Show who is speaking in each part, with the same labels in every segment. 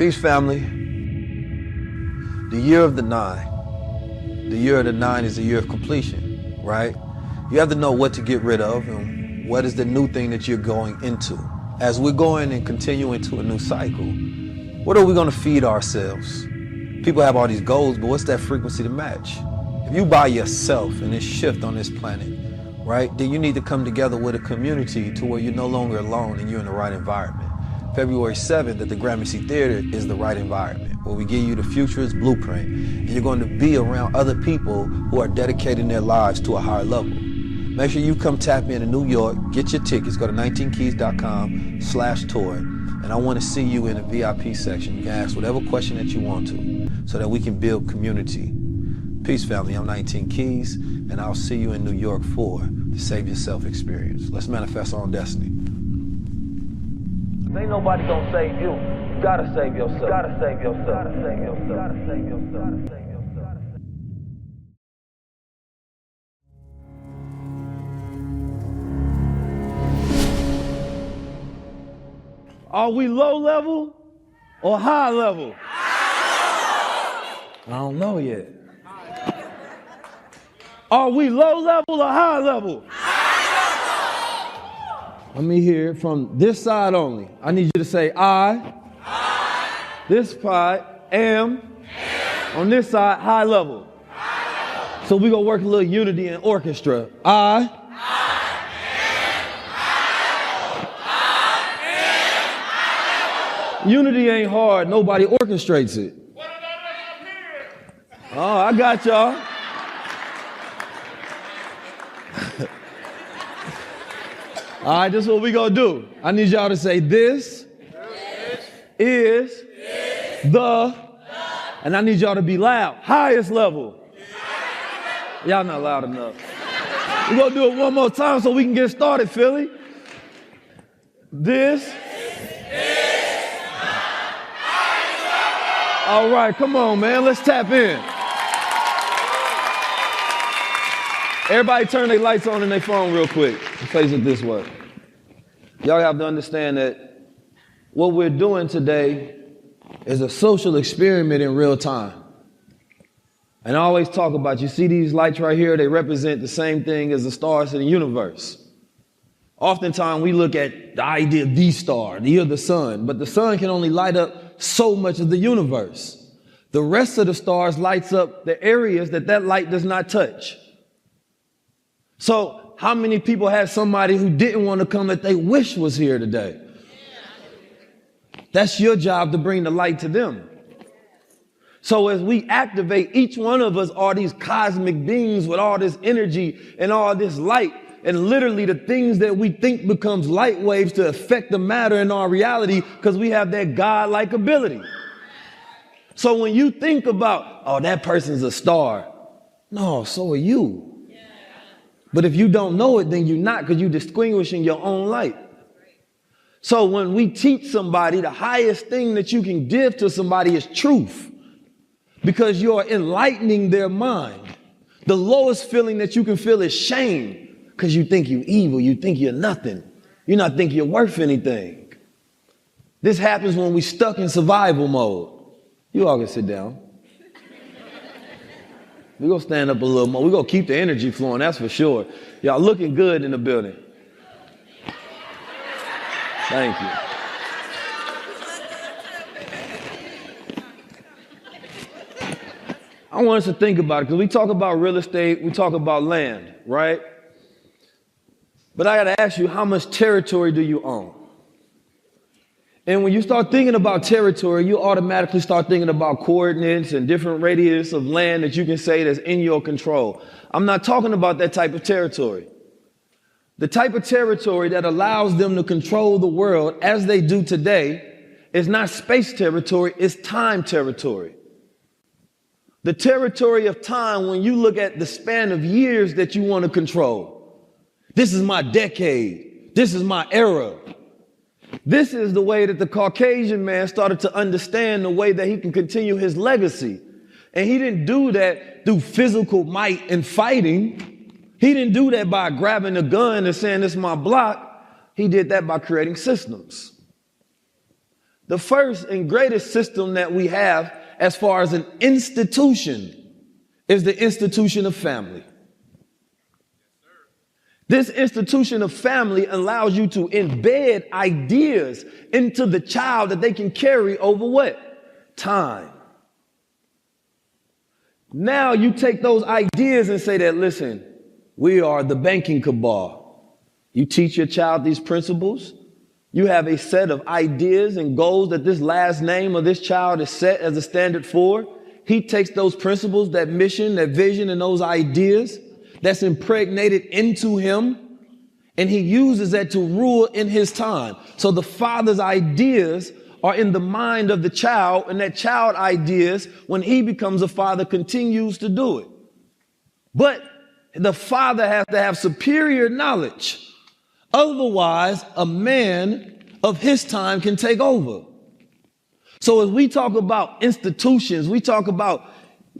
Speaker 1: Peace, family. The year of the nine. The year of the nine is the year of completion, right? You have to know what to get rid of and what is the new thing that you're going into. As we're going and continue into a new cycle, what are we going to feed ourselves? People have all these goals, but what's that frequency to match? If you by yourself in this shift on this planet, right, then you need to come together with a community to where you're no longer alone and you're in the right environment. February 7th at the Gramercy Theater is the right environment, where we give you the futurist blueprint, and you're going to be around other people who are dedicating their lives to a higher level. Make sure you come tap in New York, get your tickets, go to 19keys.com/tour, and I want to see you in the VIP section. You can ask whatever question that you want to, so that we can build community. Peace, family. I'm 19 Keys, and I'll see you in New York for the Save Yourself experience. Let's manifest our own destiny.
Speaker 2: Ain't nobody gonna save you. You gotta save yourself. You gotta save yourself. You gotta save yourself. You gotta save yourself. You gotta save yourself.
Speaker 3: Are we low level or high level? I don't know yet. Are we low level or high level? Let me hear it from this side only. I need you to say I. This side am. On this side, high level. So we're going to work a little unity in orchestra. I. Unity ain't hard. Nobody orchestrates it. Oh, I got y'all. All right, this is what we gonna do. I need y'all to say this is the, and I need y'all to be loud. Highest level. Y'all not loud enough. We're gonna do it one more time so we can get started, Philly. This. All right, come on, man. Let's tap in. Everybody turn their lights on in their phone real quick. Face it this way. Y'all have to understand that what we're doing today is a social experiment in real time. And I always talk about, you see these lights right here, they represent the same thing as the stars in the universe. Oftentimes we look at the idea of the star, the year of the sun, but the sun can only light up so much of the universe. The rest of the stars lights up the areas that light does not touch. So how many people had somebody who didn't want to come that they wish was here today? That's your job, to bring the light to them. So as we activate, each one of us are these cosmic beings with all this energy and all this light. And literally the things that we think becomes light waves to affect the matter in our reality, because we have that God-like ability. So when you think about, oh, that person's a star. No, so are you. But if you don't know it, then you're not, because you're distinguishing your own light. So when we teach somebody, the highest thing that you can give to somebody is truth, because you're enlightening their mind. The lowest feeling that you can feel is shame, because you think you're evil. You think you're nothing. You not think you're worth anything. This happens when we stuck in survival mode. You all can sit down. We're going to stand up a little more. We're going to keep the energy flowing, that's for sure. Y'all looking good in the building. Thank you. I want us to think about it, because we talk about real estate, we talk about land, right? But I got to ask you, how much territory do you own? And when you start thinking about territory, you automatically start thinking about coordinates and different radius of land that you can say that's in your control. I'm not talking about that type of territory. The type of territory that allows them to control the world as they do today is not space territory, it's time territory. The territory of time, when you look at the span of years that you want to control. This is my decade. This is my era. This is the way that the Caucasian man started to understand the way that he can continue his legacy. And he didn't do that through physical might and fighting. He didn't do that by grabbing a gun and saying, this is my block. He did that by creating systems. The first and greatest system that we have as far as an institution is the institution of family. This institution of family allows you to embed ideas into the child that they can carry over what? Time. Now you take those ideas and say that, listen, we are the banking cabal. You teach your child these principles. You have a set of ideas and goals that this last name of this child is set as a standard for. He takes those principles, that mission, that vision, and those ideas that's impregnated into him, and he uses that to rule in his time. So the father's ideas are in the mind of the child, and that child ideas, when he becomes a father, continues to do it. But the father has to have superior knowledge. Otherwise, a man of his time can take over. So as we talk about institutions, we talk about,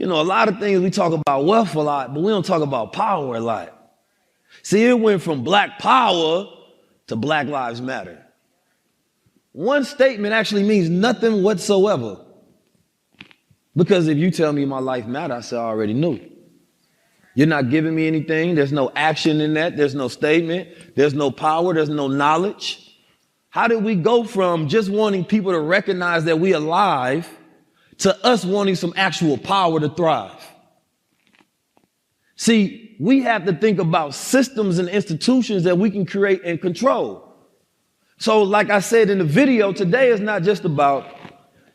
Speaker 3: a lot of things. We talk about wealth a lot, but we don't talk about power a lot. See, it went from black power to Black Lives Matter. One statement actually means nothing whatsoever. Because if you tell me my life matters, I say I already knew. You're not giving me anything. There's no action in that. There's no statement. There's no power. There's no knowledge. How did we go from just wanting people to recognize that we're alive to us wanting some actual power to thrive? See, we have to think about systems and institutions that we can create and control. So like I said in the video, today is not just about,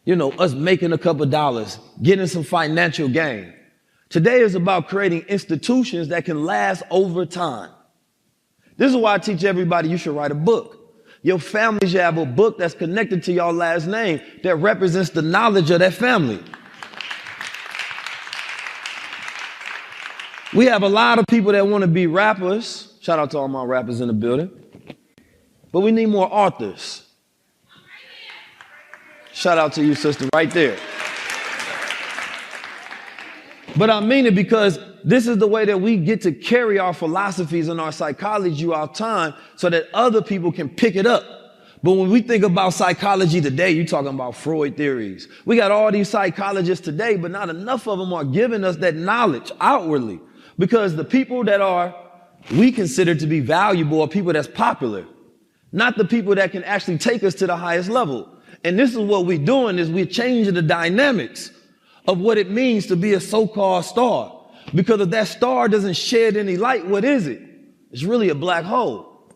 Speaker 3: us making a couple dollars, getting some financial gain. Today is about creating institutions that can last over time. This is why I teach everybody you should write a book. Your family should have a book that's connected to your last name that represents the knowledge of that family. We have a lot of people that want to be rappers. Shout out to all my rappers in the building. But we need more authors. Shout out to you, sister, right there. But I mean it because this is the way that we get to carry our philosophies and our psychology our time so that other people can pick it up. But when we think about psychology today, you're talking about Freud theories. We got all these psychologists today, but not enough of them are giving us that knowledge outwardly. Because the people that we consider to be valuable are people that's popular, not the people that can actually take us to the highest level. And this is what we're doing is we're changing the dynamics of what it means to be a so-called star. Because if that star doesn't shed any light, what is it? It's really a black hole.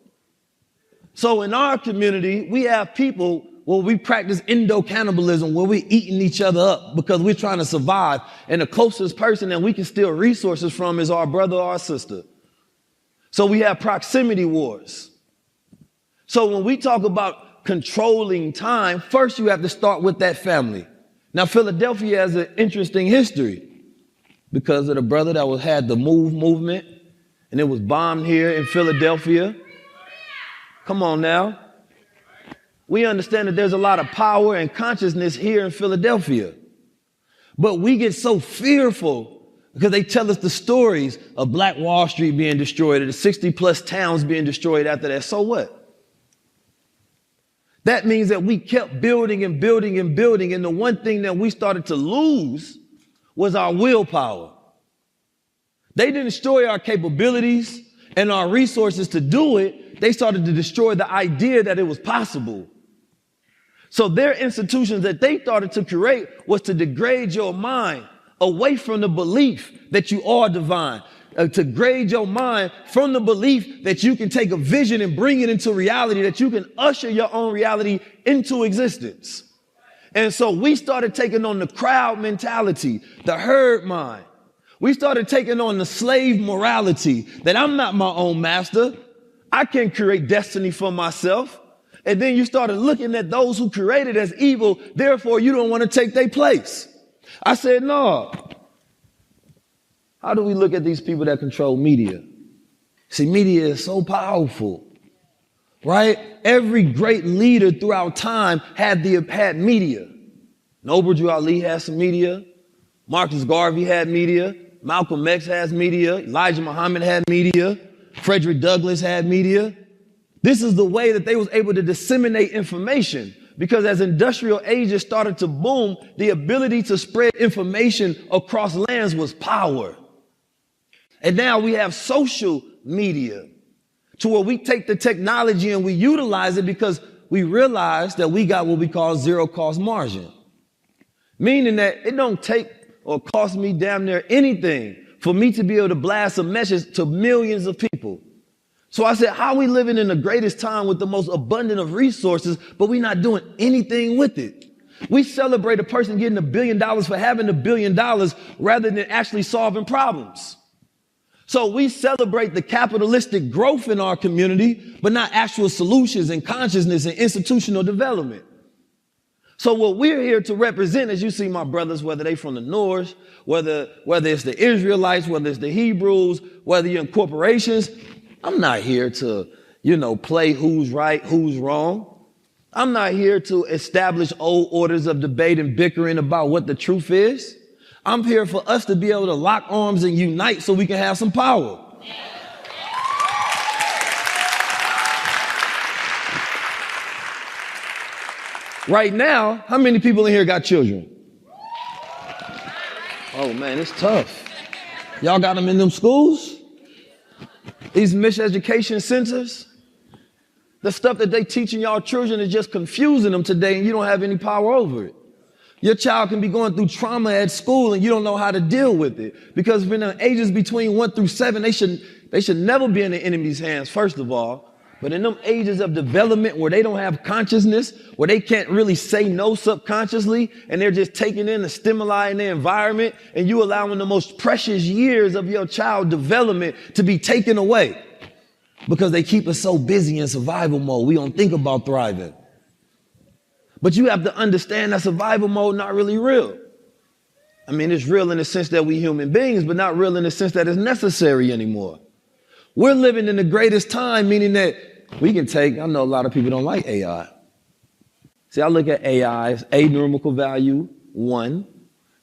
Speaker 3: So in our community, we have people where we practice endo-cannibalism, where we're eating each other up because we're trying to survive. And the closest person that we can steal resources from is our brother or our sister. So we have proximity wars. So when we talk about controlling time, first you have to start with that family. Now, Philadelphia has an interesting history because of the brother that had the movement, and it was bombed here in Philadelphia. Come on now. We understand that there's a lot of power and consciousness here in Philadelphia. But we get so fearful because they tell us the stories of Black Wall Street being destroyed, or the 60 plus towns being destroyed after that. So what? That means that we kept building and building and building. And the one thing that we started to lose was our willpower. They didn't destroy our capabilities and our resources to do it. They started to destroy the idea that it was possible. So their institutions that they started to create was to degrade your mind away from the belief that you are divine. To grade your mind from the belief that you can take a vision and bring it into reality, that you can usher your own reality into existence. And so we started taking on the crowd mentality, the herd mind. We started taking on the slave morality that I'm not my own master. I can create destiny for myself. And then you started looking at those who created as evil. Therefore, you don't want to take their place. I said, no. How do we look at these people that control media? See, media is so powerful, right? Every great leader throughout time had media. Noble Drew Ali had some media. Marcus Garvey had media. Malcolm X has media. Elijah Muhammad had media. Frederick Douglass had media. This is the way that they was able to disseminate information Because as industrial ages started to boom, the ability to spread information across lands was power. And now we have social media to where we take the technology and we utilize it because we realize that we got what we call zero cost margin. Meaning that it don't take or cost me damn near anything for me to be able to blast a message to millions of people. So I said, how are we living in the greatest time with the most abundant of resources, but we're not doing anything with it? We celebrate a person getting $1 billion for having $1 billion rather than actually solving problems. So we celebrate the capitalistic growth in our community, but not actual solutions and consciousness and institutional development. So what we're here to represent, as you see my brothers, whether they from the North, whether it's the Israelites, whether it's the Hebrews, whether you're in corporations, I'm not here to, play who's right, who's wrong. I'm not here to establish old orders of debate and bickering about what the truth is. I'm here for us to be able to lock arms and unite so we can have some power. Right now, how many people in here got children? Oh man, it's tough. Y'all got them in them schools? These miseducation centers? The stuff that they teaching y'all children is just confusing them today and you don't have any power over it. Your child can be going through trauma at school and you don't know how to deal with it. Because in the ages between 1 through 7, they should never be in the enemy's hands, first of all. But in them ages of development where they don't have consciousness, where they can't really say no subconsciously, and they're just taking in the stimuli in their environment, and you allowing the most precious years of your child development to be taken away because they keep us so busy in survival mode. We don't think about thriving. But you have to understand that survival mode not really real. I mean, it's real in the sense that we human beings, but not real in the sense that it's necessary anymore. We're living in the greatest time, meaning that we can take, I know a lot of people don't like AI. See, I look at AI as A numerical value 1,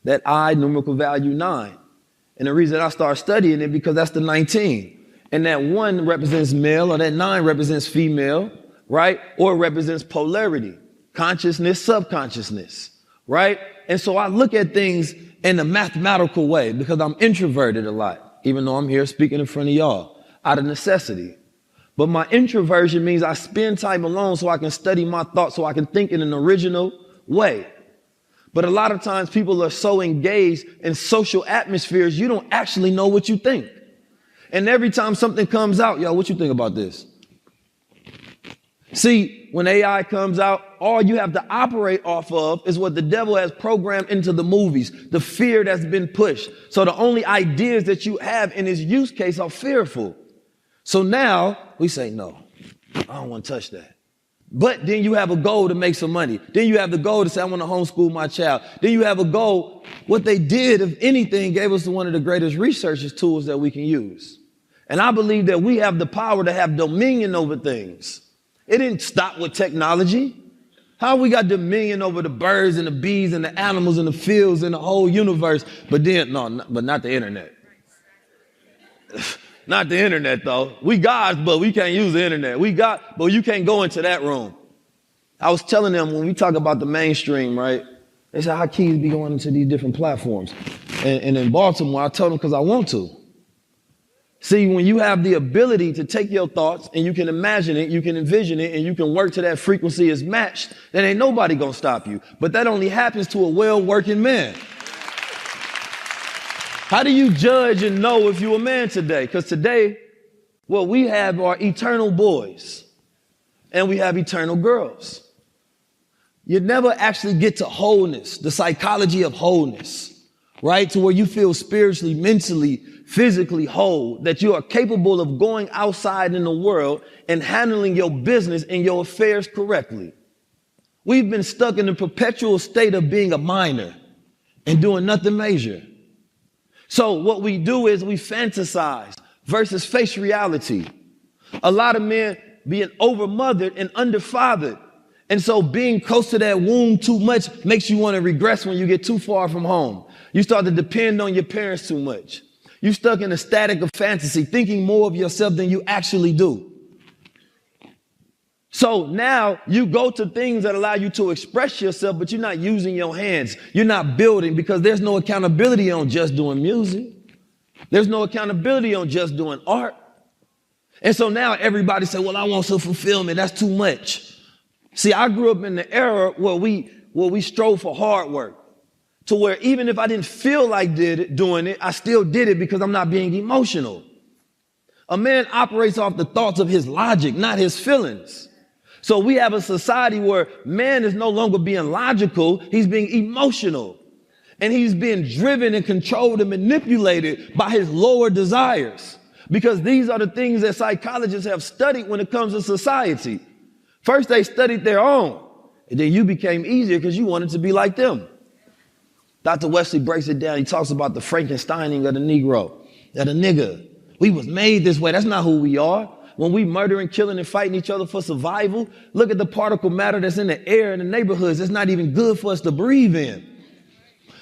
Speaker 3: that I numerical value 9. And the reason I start studying it because that's the 19. And that 1 represents male or that 9 represents female, right? Or it represents polarity, consciousness, subconsciousness, right? And so I look at things in a mathematical way because I'm introverted a lot, even though I'm here speaking in front of y'all out of necessity. But my introversion means I spend time alone so I can study my thoughts, so I can think in an original way. But a lot of times people are so engaged in social atmospheres, you don't actually know what you think. And every time something comes out, yo, what you think about this? See, when AI comes out, all you have to operate off of is what the devil has programmed into the movies, the fear that's been pushed. So the only ideas that you have in this use case are fearful. So now we say, no, I don't want to touch that. But then you have a goal to make some money. Then you have the goal to say, I want to homeschool my child. Then you have a goal. What they did, if anything, gave us one of the greatest research tools that we can use. And I believe that we have the power to have dominion over things. It didn't stop with technology. How we got dominion over the birds and the bees and the animals and the fields and the whole universe, but not the internet. Not the internet, though. We gods, but we can't use the internet. But you can't go into that room. I was telling them when we talk about the mainstream, right? They said, how kids be going into these different platforms? And in Baltimore, I told them because I want to. See, when you have the ability to take your thoughts and you can imagine it, you can envision it, and you can work to that frequency is matched, then ain't nobody gonna stop you. But that only happens to a well-working man. How do you judge and know if you're a man today? Because today, what we have are eternal boys and we have eternal girls. You never actually get to wholeness, the psychology of wholeness, right? To where you feel spiritually, mentally, physically whole, that you are capable of going outside in the world and handling your business and your affairs correctly. We've been stuck in the perpetual state of being a minor and doing nothing major. So what we do is we fantasize versus face reality. A lot of men being overmothered and underfathered. And so being close to that womb too much makes you want to regress when you get too far from home. You start to depend on your parents too much. You're stuck in a static of fantasy, thinking more of yourself than you actually do. So now you go to things that allow you to express yourself, but you're not using your hands. You're not building, because there's no accountability on just doing music. There's no accountability on just doing art. And so now everybody say, well, I want some fulfillment. That's too much. See, I grew up in the era where we strove for hard work, to where even if I didn't feel like doing it, I still did it because I'm not being emotional. A man operates off the thoughts of his logic, not his feelings. So we have a society where man is no longer being logical, he's being emotional. And he's being driven and controlled and manipulated by his lower desires. Because these are the things that psychologists have studied when it comes to society. First, they studied their own, and then you became easier because you wanted to be like them. Dr. Wesley breaks it down. He talks about the Frankensteining of the Negro, of the nigger. We was made this way. That's not who we are. When we murdering, killing, and fighting each other for survival, look at the particle matter that's in the air in the neighborhoods. It's not even good for us to breathe in.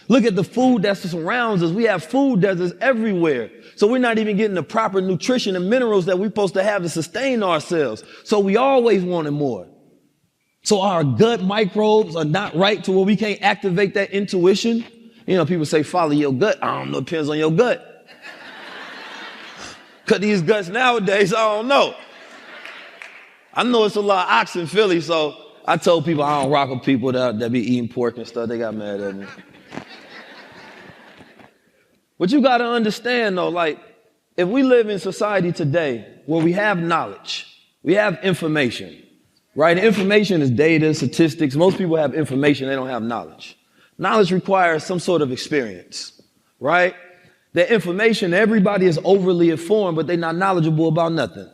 Speaker 3: Look at the food that surrounds us. We have food deserts everywhere. So we're not even getting the proper nutrition and minerals that we're supposed to have to sustain ourselves. So we always wanted more. So our gut microbes are not right to where we can't activate that intuition. You know, people say, follow your gut. I don't know, it depends on your gut. Because these guts nowadays, I don't know. I know it's a lot of ox in Philly, so I told people I don't rock with people that be eating pork and stuff. They got mad at me. But you got to understand, though, like, if we live in society today where we have knowledge, we have information, right? Information is data, statistics. Most people have information, they don't have knowledge. Knowledge requires some sort of experience, right? That information, everybody is overly informed, but they're not knowledgeable about nothing.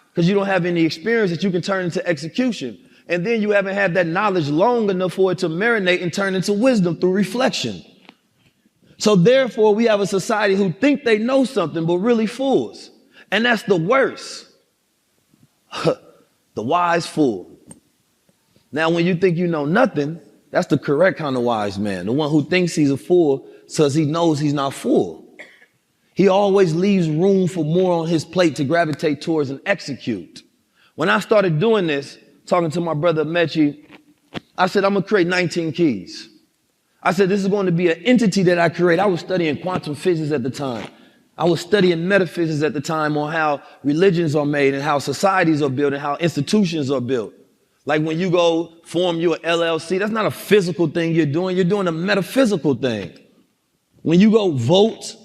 Speaker 3: Because you don't have any experience that you can turn into execution. And then you haven't had that knowledge long enough for it to marinate and turn into wisdom through reflection. So therefore, we have a society who think they know something, but really fools. And that's the worst. The wise fool. Now, when you think you know nothing, that's the correct kind of wise man. The one who thinks he's a fool because he knows he's not full. He always leaves room for more on his plate to gravitate towards and execute. When I started doing this, talking to my brother Mechi, I said, I'm going to create 19 keys. I said, this is going to be an entity that I create. I was studying quantum physics at the time. I was studying metaphysics at the time on how religions are made and how societies are built and how institutions are built. Like when you go form your LLC, that's not a physical thing you're doing a metaphysical thing. When you go vote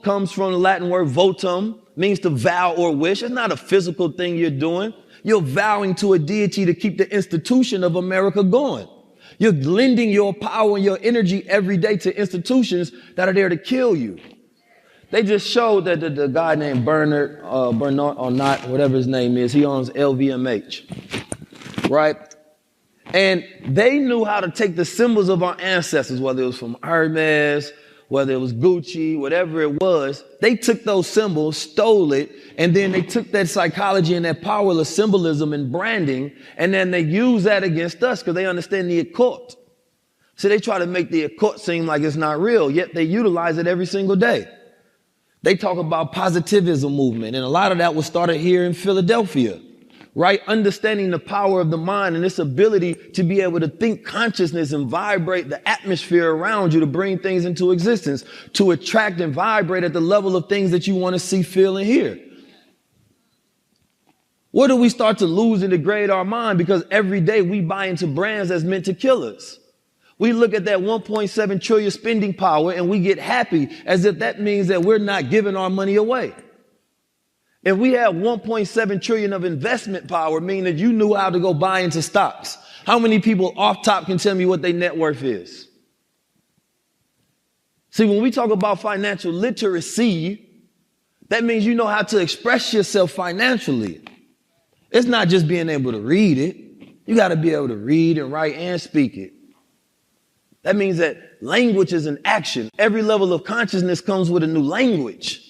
Speaker 3: comes from the Latin word votum, means to vow or wish. It's not a physical thing you're doing. You're vowing to a deity to keep the institution of America going. You're lending your power and your energy every day to institutions that are there to kill you. They just showed that the guy named Bernard or not, whatever his name is, he owns LVMH, right? And they knew how to take the symbols of our ancestors, whether it was from Hermes, whether it was Gucci, whatever it was. They took those symbols, stole it, and then they took that psychology and that power of symbolism and branding, and then they use that against us because they understand the occult. So they try to make the occult seem like it's not real, yet they utilize it every single day. They talk about positivism movement, and a lot of that was started here in Philadelphia. Right? Understanding the power of the mind and its ability to be able to think consciousness and vibrate the atmosphere around you to bring things into existence, to attract and vibrate at the level of things that you want to see, feel, and hear. Where do we start to lose and degrade our mind? Because every day we buy into brands that's meant to kill us. We look at that 1.7 trillion spending power and we get happy as if that means that we're not giving our money away. If we have 1.7 trillion of investment power, meaning that you knew how to go buy into stocks, how many people off top can tell me what their net worth is? See, when we talk about financial literacy, that means you know how to express yourself financially. It's not just being able to read it. You got to be able to read and write and speak it. That means that language is an action. Every level of consciousness comes with a new language.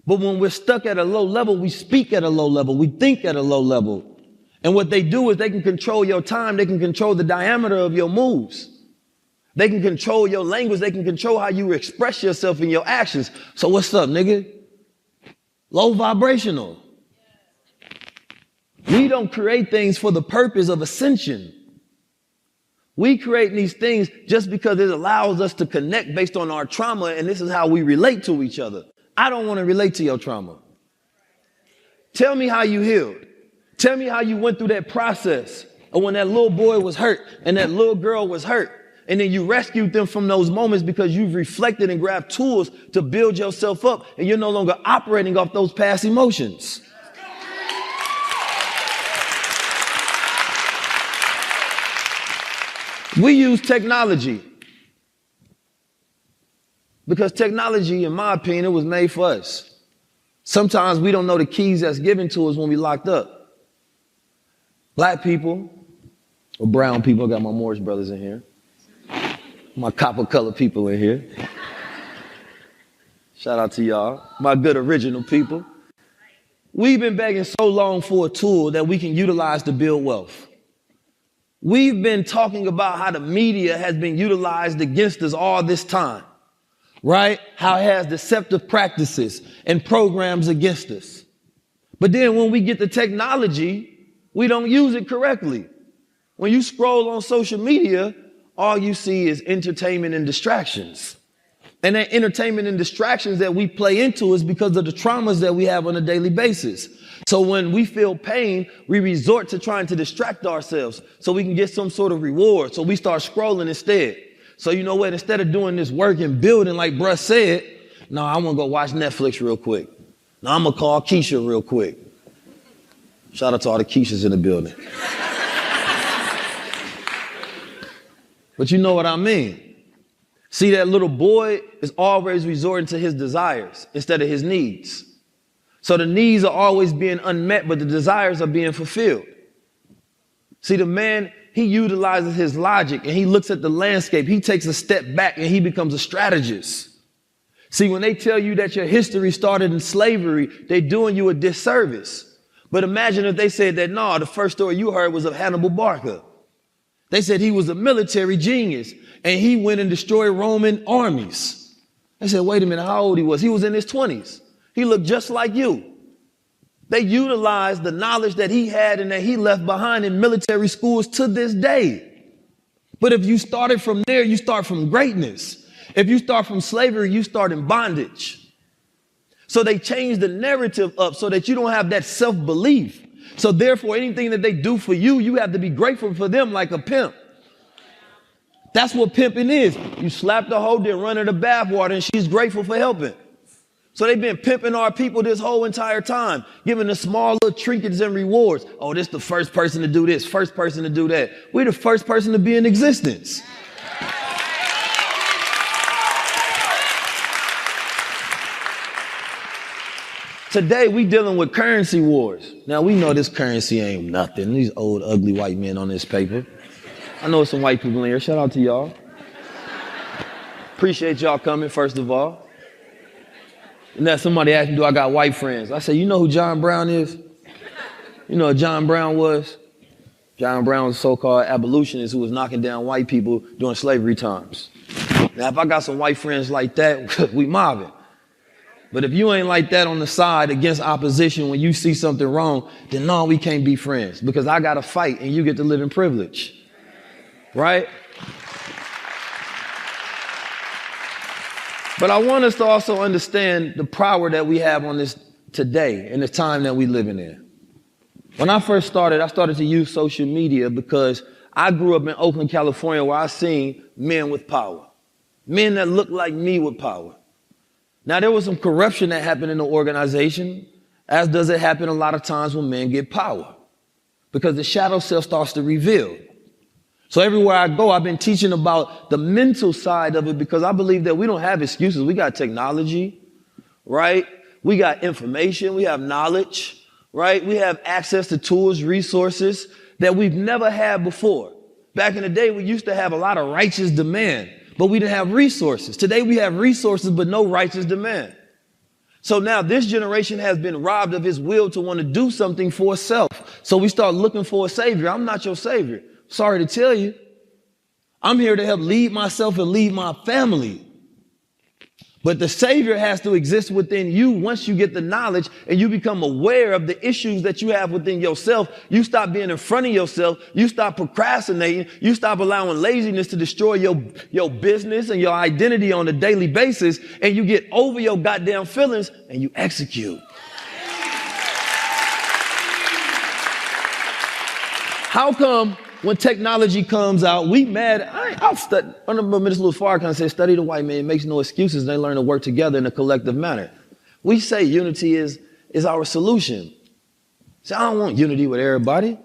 Speaker 3: But when we're stuck at a low level, we speak at a low level. We think at a low level. And what they do is they can control your time. They can control the diameter of your moves. They can control your language. They can control how you express yourself in your actions. So what's up, nigga? Low vibrational. We don't create things for the purpose of ascension. We create these things just because it allows us to connect based on our trauma, and this is how we relate to each other. I don't want to relate to your trauma. Tell me how you healed. Tell me how you went through that process of when that little boy was hurt and that little girl was hurt. And then you rescued them from those moments because you've reflected and grabbed tools to build yourself up, and you're no longer operating off those past emotions. We use technology because technology, in my opinion, it was made for us. Sometimes we don't know the keys that's given to us when we locked up. Black people, or brown people, I got my Morris brothers in here. My copper colored people in here. Shout out to y'all, my good original people. We've been begging so long for a tool that we can utilize to build wealth. We've been talking about how the media has been utilized against us all this time, right? How it has deceptive practices and programs against us. But then when we get the technology, we don't use it correctly. When you scroll on social media, all you see is entertainment and distractions. And that entertainment and distractions that we play into is because of the traumas that we have on a daily basis. So when we feel pain, we resort to trying to distract ourselves so we can get some sort of reward. So we start scrolling instead. So you know what? Instead of doing this work and building like bruh said, no, I want to go watch Netflix real quick. No, I'm going to call Keisha real quick. Shout out to all the Keishas in the building. But you know what I mean. See, that little boy is always resorting to his desires instead of his needs. So the needs are always being unmet, but the desires are being fulfilled. See, the man, he utilizes his logic and he looks at the landscape. He takes a step back and he becomes a strategist. See, when they tell you that your history started in slavery, they're doing you a disservice. But imagine if they said that, no, the first story you heard was of Hannibal Barca. They said he was a military genius and he went and destroyed Roman armies. They said, wait a minute, how old he was? He was in his 20s. He looked just like you. They utilized the knowledge that he had and that he left behind in military schools to this day. But if you started from there, you start from greatness. If you start from slavery, you start in bondage. So they changed the narrative up so that you don't have that self-belief. So therefore, anything that they do for you, you have to be grateful for them like a pimp. That's what pimping is. You slap the hoe, then run her the bathwater, and she's grateful for helping. So they've been pimping our people this whole entire time, giving us small little trinkets and rewards. Oh, this the first person to do this, first person to do that. We're the first person to be in existence. Today, we dealing with currency wars. Now, we know this currency ain't nothing. These old, ugly white men on this paper. I know some white people in here. Shout out to y'all. Appreciate y'all coming, first of all. And then somebody asked me, do I got white friends? I said, you know who John Brown is? You know what John Brown was? John Brown was a so-called abolitionist who was knocking down white people during slavery times. Now, if I got some white friends like that, we mobbing. But if you ain't like that on the side against opposition when you see something wrong, then no, we can't be friends because I got to fight and you get to live in privilege. Right? But I want us to also understand the power that we have on this today and the time that we living in. When I first started, I started to use social media because I grew up in Oakland, California, where I seen men with power. Men that looked like me with power. Now, there was some corruption that happened in the organization, as does it happen a lot of times when men get power, because the shadow self starts to reveal. So everywhere I go, I've been teaching about the mental side of it because I believe that we don't have excuses. We got technology, right? We got information. We have knowledge, right? We have access to tools, resources that we've never had before. Back in the day, we used to have a lot of righteous demand, but we didn't have resources. Today, we have resources, but no righteous demand. So now this generation has been robbed of his will to want to do something for itself. So we start looking for a savior. I'm not your savior. Sorry to tell you, I'm here to help lead myself and lead my family. But the Savior has to exist within you once you get the knowledge and you become aware of the issues that you have within yourself. You stop being in front of yourself. You stop procrastinating. You stop allowing laziness to destroy your business and your identity on a daily basis. And you get over your goddamn feelings and you execute. How come when technology comes out, we mad? I'll study. Honorable Minister Louis Farrakhan said, study the white man, makes no excuses. They learn to work together in a collective manner. We say unity is our solution. See, I don't want unity with everybody.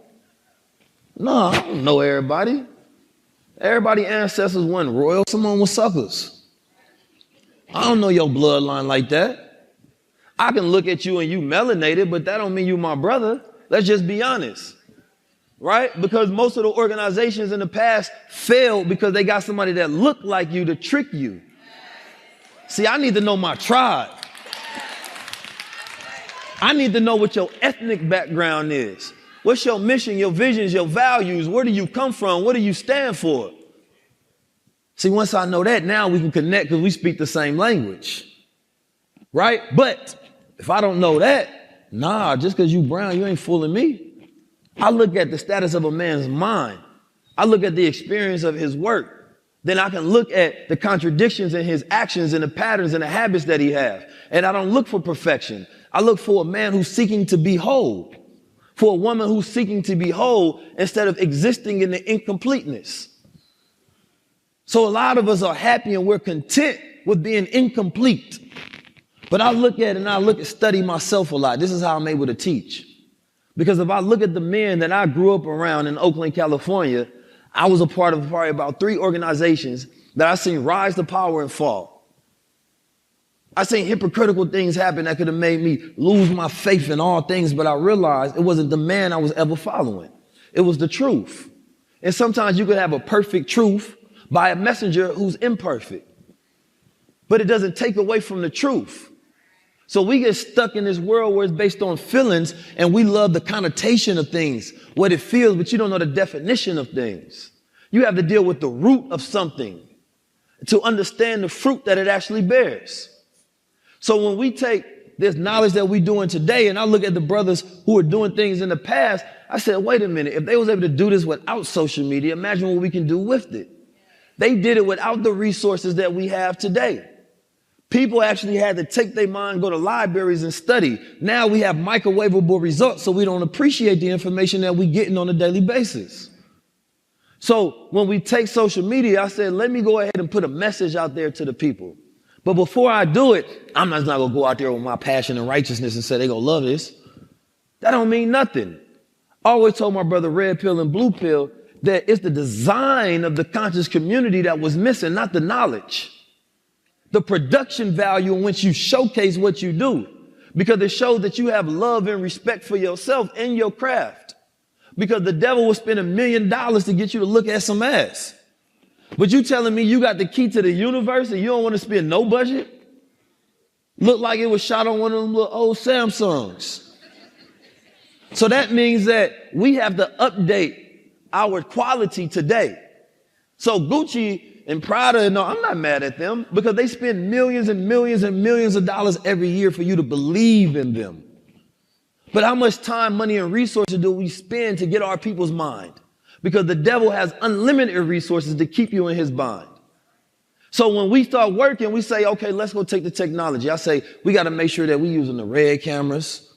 Speaker 3: No, I don't know everybody. Everybody's ancestors weren't royal. Some of them were suckers. I don't know your bloodline like that. I can look at you and you melanated, but that don't mean you my brother. Let's just be honest. Right? Because most of the organizations in the past failed because they got somebody that looked like you to trick you. See, I need to know my tribe. I need to know what your ethnic background is. What's your mission, your visions, your values? Where do you come from? What do you stand for? See, once I know that, now we can connect because we speak the same language. Right? But if I don't know that, nah, just because you brown, you ain't fooling me. I look at the status of a man's mind. I look at the experience of his work. Then I can look at the contradictions in his actions and the patterns and the habits that he has. And I don't look for perfection. I look for a man who's seeking to be whole. For a woman who's seeking to be whole instead of existing in the incompleteness. So a lot of us are happy and we're content with being incomplete. But I look at it and I study myself a lot. This is how I'm able to teach. Because if I look at the men that I grew up around in Oakland, California, I was a part of probably about 3 organizations that I seen rise to power and fall. I seen hypocritical things happen that could have made me lose my faith in all things, but I realized it wasn't the man I was ever following. It was the truth. And sometimes you could have a perfect truth by a messenger who's imperfect. But it doesn't take away from the truth. So we get stuck in this world where it's based on feelings and we love the connotation of things, what it feels, but you don't know the definition of things. You have to deal with the root of something to understand the fruit that it actually bears. So when we take this knowledge that we're doing today and I look at the brothers who are doing things in the past, I said, wait a minute, if they was able to do this without social media, imagine what we can do with it. They did it without the resources that we have today. People actually had to take their mind, go to libraries and study. Now we have microwavable results, so we don't appreciate the information that we're getting on a daily basis. So when we take social media, I said, let me go ahead and put a message out there to the people. But before I do it, I'm not going to go out there with my passion and righteousness and say they're going to love this. That don't mean nothing. I always told my brother Red Pill and Blue Pill that it's the design of the conscious community that was missing, not the knowledge. The production value in which you showcase what you do, because it shows that you have love and respect for yourself and your craft. Because the devil will spend $1 million to get you to look at some ass. But you telling me you got the key to the universe and you don't want to spend no budget? Look like it was shot on one of them little old Samsungs. So that means that we have to update our quality today. So Gucci and Prada, no, I'm not mad at them because they spend millions and millions and millions of dollars every year for you to believe in them. But how much time, money, and resources do we spend to get our people's mind? Because the devil has unlimited resources to keep you in his bind. So when we start working, we say, okay, let's go take the technology. I say, we got to make sure that we're using the red cameras,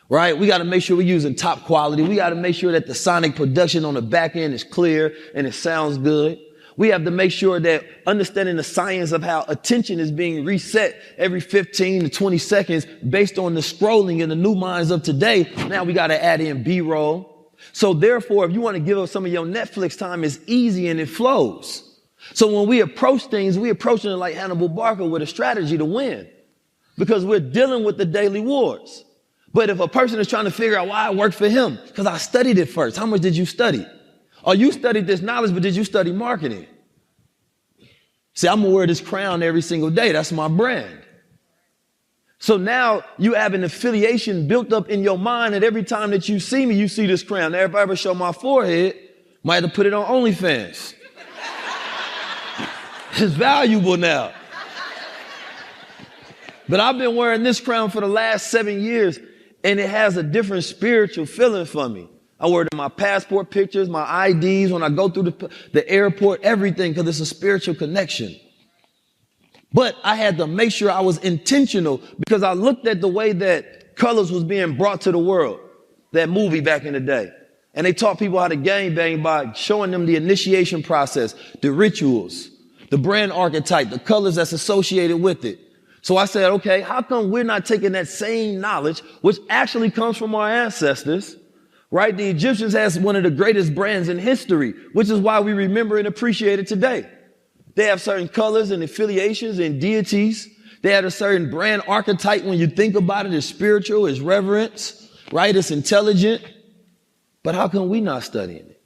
Speaker 3: right? We got to make sure we're using top quality. We got to make sure that the sonic production on the back end is clear and it sounds good. We have to make sure that understanding the science of how attention is being reset every 15 to 20 seconds based on the scrolling and the new minds of today. Now we got to add in B-roll. So therefore, if you want to give up some of your Netflix time, it's easy and it flows. So when we approach things, we approaching it like Hannibal Barker with a strategy to win because we're dealing with the daily wars. But if a person is trying to figure out why it worked for him, because I studied it first. How much did you study? Or you studied this knowledge, but did you study marketing? See, I'm gonna wear this crown every single day. That's my brand. So now you have an affiliation built up in your mind that every time that you see me, you see this crown. Now, if I ever show my forehead, might have to put it on OnlyFans. It's valuable now. But I've been wearing this crown for the last 7 years, and it has a different spiritual feeling for me. I wear it in my passport pictures, my IDs, when I go through the airport, everything, because it's a spiritual connection. But I had to make sure I was intentional because I looked at the way that colors was being brought to the world, that movie back in the day. And they taught people how to gangbang by showing them the initiation process, the rituals, the brand archetype, the colors that's associated with it. So I said, okay, how come we're not taking that same knowledge, which actually comes from our ancestors, right? The Egyptians has one of the greatest brands in history, which is why we remember and appreciate it today. They have certain colors and affiliations and deities. They had a certain brand archetype. When you think about it, it's spiritual, it's reverence, right? It's intelligent. But how come we not studying it?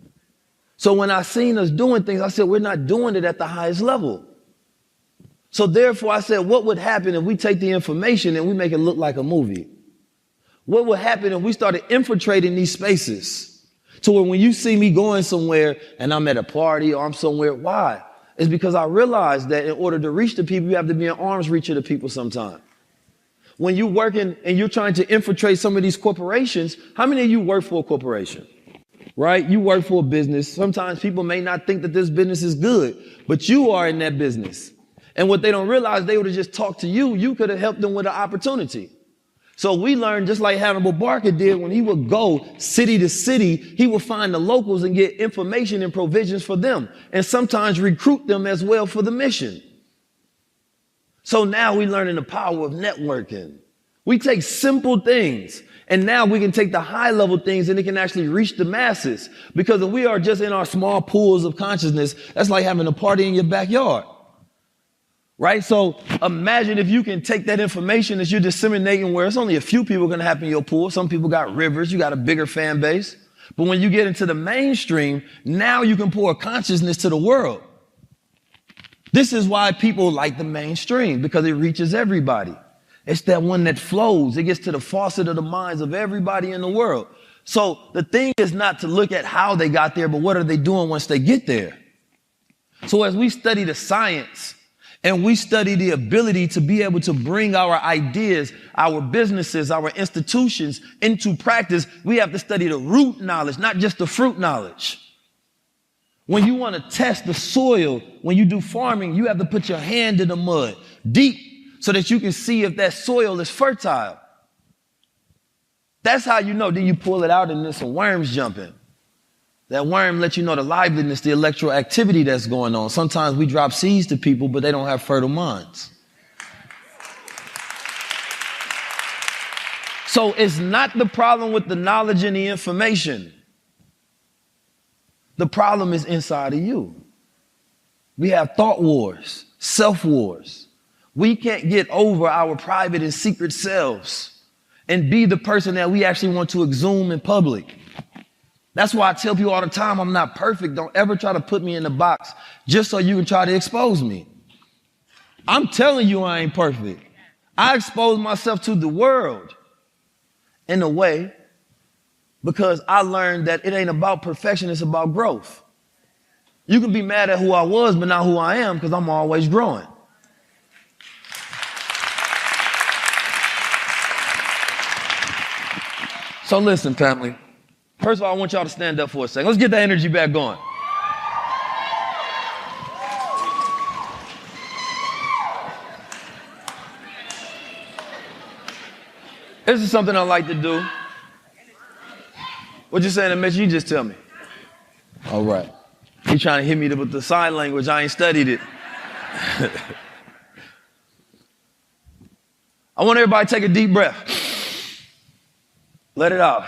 Speaker 3: So when I seen us doing things, I said, we're not doing it at the highest level. So therefore, I said, what would happen if we take the information and we make it look like a movie? What would happen if we started infiltrating these spaces to where when you see me going somewhere and I'm at a party or I'm somewhere, why? It's because I realized that in order to reach the people, you have to be in arm's reach of the people sometimes. When you're working and you're trying to infiltrate some of these corporations, how many of you work for a corporation? Right? You work for a business. Sometimes people may not think that this business is good, but you are in that business. And what they don't realize, they would have just talked to you. You could have helped them with an opportunity. So we learned, just like Hannibal Barker did, when he would go city to city, he would find the locals and get information and provisions for them, and sometimes recruit them as well for the mission. So now we're learning the power of networking. We take simple things, and now we can take the high level things and it can actually reach the masses. Because if we are just in our small pools of consciousness, that's like having a party in your backyard. Right? So imagine if you can take that information that you're disseminating where it's only a few people going to happen in your pool. Some people got rivers. You got a bigger fan base. But when you get into the mainstream, now you can pour consciousness to the world. This is why people like the mainstream, because it reaches everybody. It's that one that flows. It gets to the faucet of the minds of everybody in the world. So the thing is not to look at how they got there, but what are they doing once they get there? So as we study the science, and we study the ability to be able to bring our ideas, our businesses, our institutions into practice, we have to study the root knowledge, not just the fruit knowledge. When you want to test the soil, when you do farming, you have to put your hand in the mud deep so that you can see if that soil is fertile. That's how you know. Then you pull it out and there's some worms jumping. That worm lets you know the liveliness, the electrical activity that's going on. Sometimes we drop seeds to people, but they don't have fertile minds. So it's not the problem with the knowledge and the information. The problem is inside of you. We have thought wars, self wars. We can't get over our private and secret selves and be the person that we actually want to exhume in public. That's why I tell people all the time, I'm not perfect. Don't ever try to put me in the box just so you can try to expose me. I'm telling you I ain't perfect. I expose myself to the world in a way because I learned that it ain't about perfection, it's about growth. You can be mad at who I was, but not who I am, because I'm always growing. So listen, family. First of all, I want y'all to stand up for a second. Let's get that energy back going. This is something I like to do. What you saying, Mitch? You just tell me. All right. He trying to hit me with the sign language. I ain't studied it. I want everybody to take a deep breath. Let it out.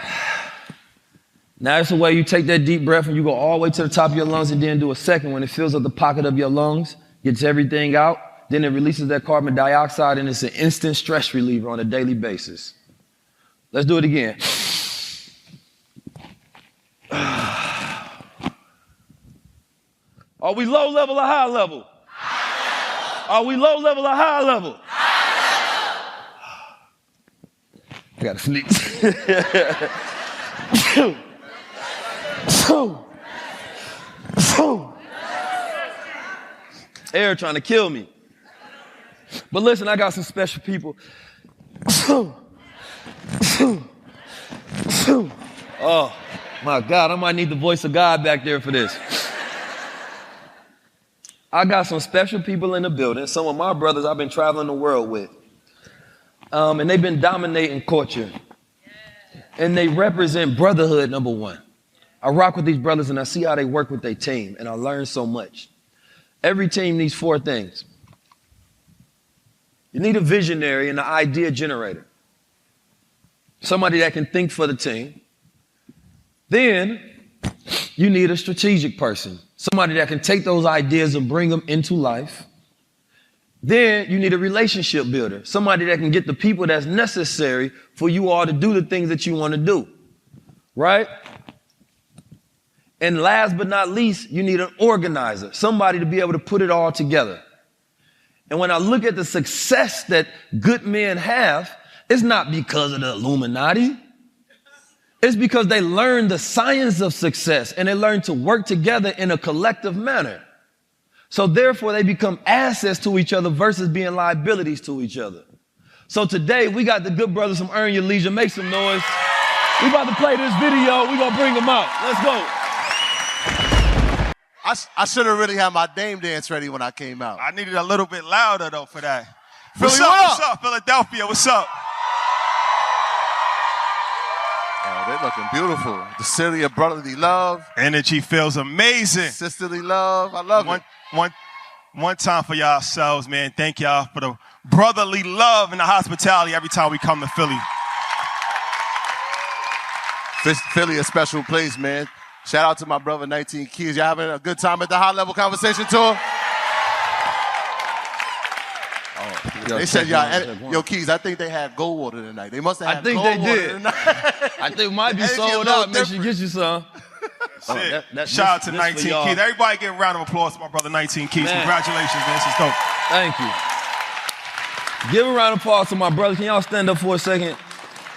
Speaker 3: Now it's the way you take that deep breath and you go all the way to the top of your lungs and then do a second when it fills up the pocket of your lungs, gets everything out, then it releases that carbon dioxide and it's an instant stress reliever on a daily basis. Let's do it again. Are we low level or high level? Are we low level or high level? I gotta sleep. Air trying to kill me. But listen, I got some special people. Oh, my God, I might need the voice of God back there for this. I got some special people in the building, some of my brothers I've been traveling the world with. And they've been dominating culture. And they represent brotherhood, number one. I rock with these brothers and I see how they work with their team, and I learn so much. Every team needs 4 things. You need a visionary and an idea generator. Somebody that can think for the team. Then you need a strategic person. Somebody that can take those ideas and bring them into life. Then you need a relationship builder. Somebody that can get the people that's necessary for you all to do the things that you want to do. Right? And last but not least, you need an organizer. Somebody to be able to put it all together. And when I look at the success that good men have, it's not because of the Illuminati. It's because they learn the science of success and they learn to work together in a collective manner. So therefore they become assets to each other versus being liabilities to each other. So today we got the good brothers from Earn Your Leisure. Make some noise. We about to play this video. We gonna bring them out. Let's go.
Speaker 4: I should have really had my Dame dance ready when I came out.
Speaker 5: I needed a little bit louder though for that.
Speaker 4: Philly,
Speaker 5: What's up?
Speaker 4: what up?
Speaker 5: What's up, Philadelphia? What's up?
Speaker 4: Oh, they're looking beautiful. The city of brotherly love.
Speaker 5: Energy feels amazing.
Speaker 4: Sisterly love. I love it.
Speaker 5: One time for yourselves, man. Thank y'all for the brotherly love and the hospitality every time we come to Philly.
Speaker 4: Philly a special place, man. Shout out to my brother 19 Keys. Y'all having a good time at the High Level Conversation Tour? They said yo, Keys, I think they had gold water tonight. They must have had gold water tonight.
Speaker 3: I think it might be sold out. Make sure you get you some.
Speaker 5: Shout out to 19 Keys. Everybody give a round of applause to my brother 19 Keys.
Speaker 3: Man.
Speaker 5: Congratulations, man. This is dope.
Speaker 3: Thank you. Give a round of applause to my brother. Can y'all stand up for a second?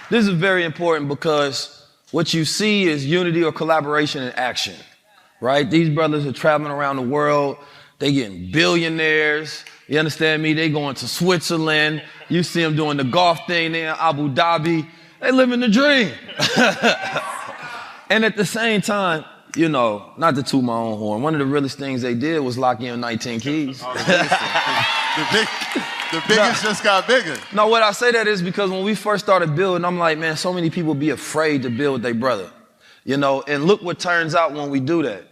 Speaker 3: This is very important because what you see is unity or collaboration in action, right? These brothers are traveling around the world. They getting billionaires. You understand me? They going to Switzerland. You see them doing the golf thing there in Abu Dhabi. They living the dream. And at the same time, you know, not to toot my own horn, one of the realest things they did was lock in 19 Keys.
Speaker 4: The biggest just got bigger.
Speaker 3: No, what I say that is because when we first started building, I'm like, man, so many people be afraid to build their brother, you know, and look what turns out when we do that,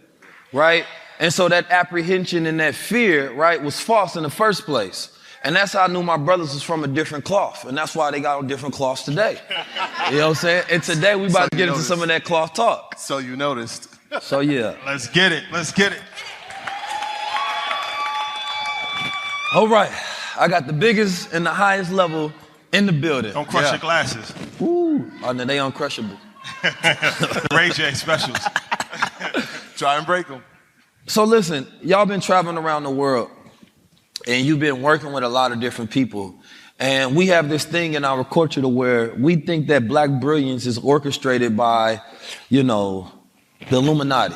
Speaker 3: right? And so that apprehension and that fear, right, was false in the first place. And that's how I knew my brothers was from a different cloth. And that's why they got on different cloths today. You know what I'm saying? And today we about to get into some of that cloth talk.
Speaker 4: So you noticed.
Speaker 3: So yeah.
Speaker 5: Let's get it. Let's get it.
Speaker 3: All right. I got the biggest and the highest level in the building.
Speaker 5: Don't crush your glasses.
Speaker 3: Ooh. Oh, no, they uncrushable.
Speaker 5: Ray J specials.
Speaker 4: Try and break them.
Speaker 3: So listen, y'all been traveling around the world and you've been working with a lot of different people. And we have this thing in our culture to where we think that black brilliance is orchestrated by, you know, the Illuminati,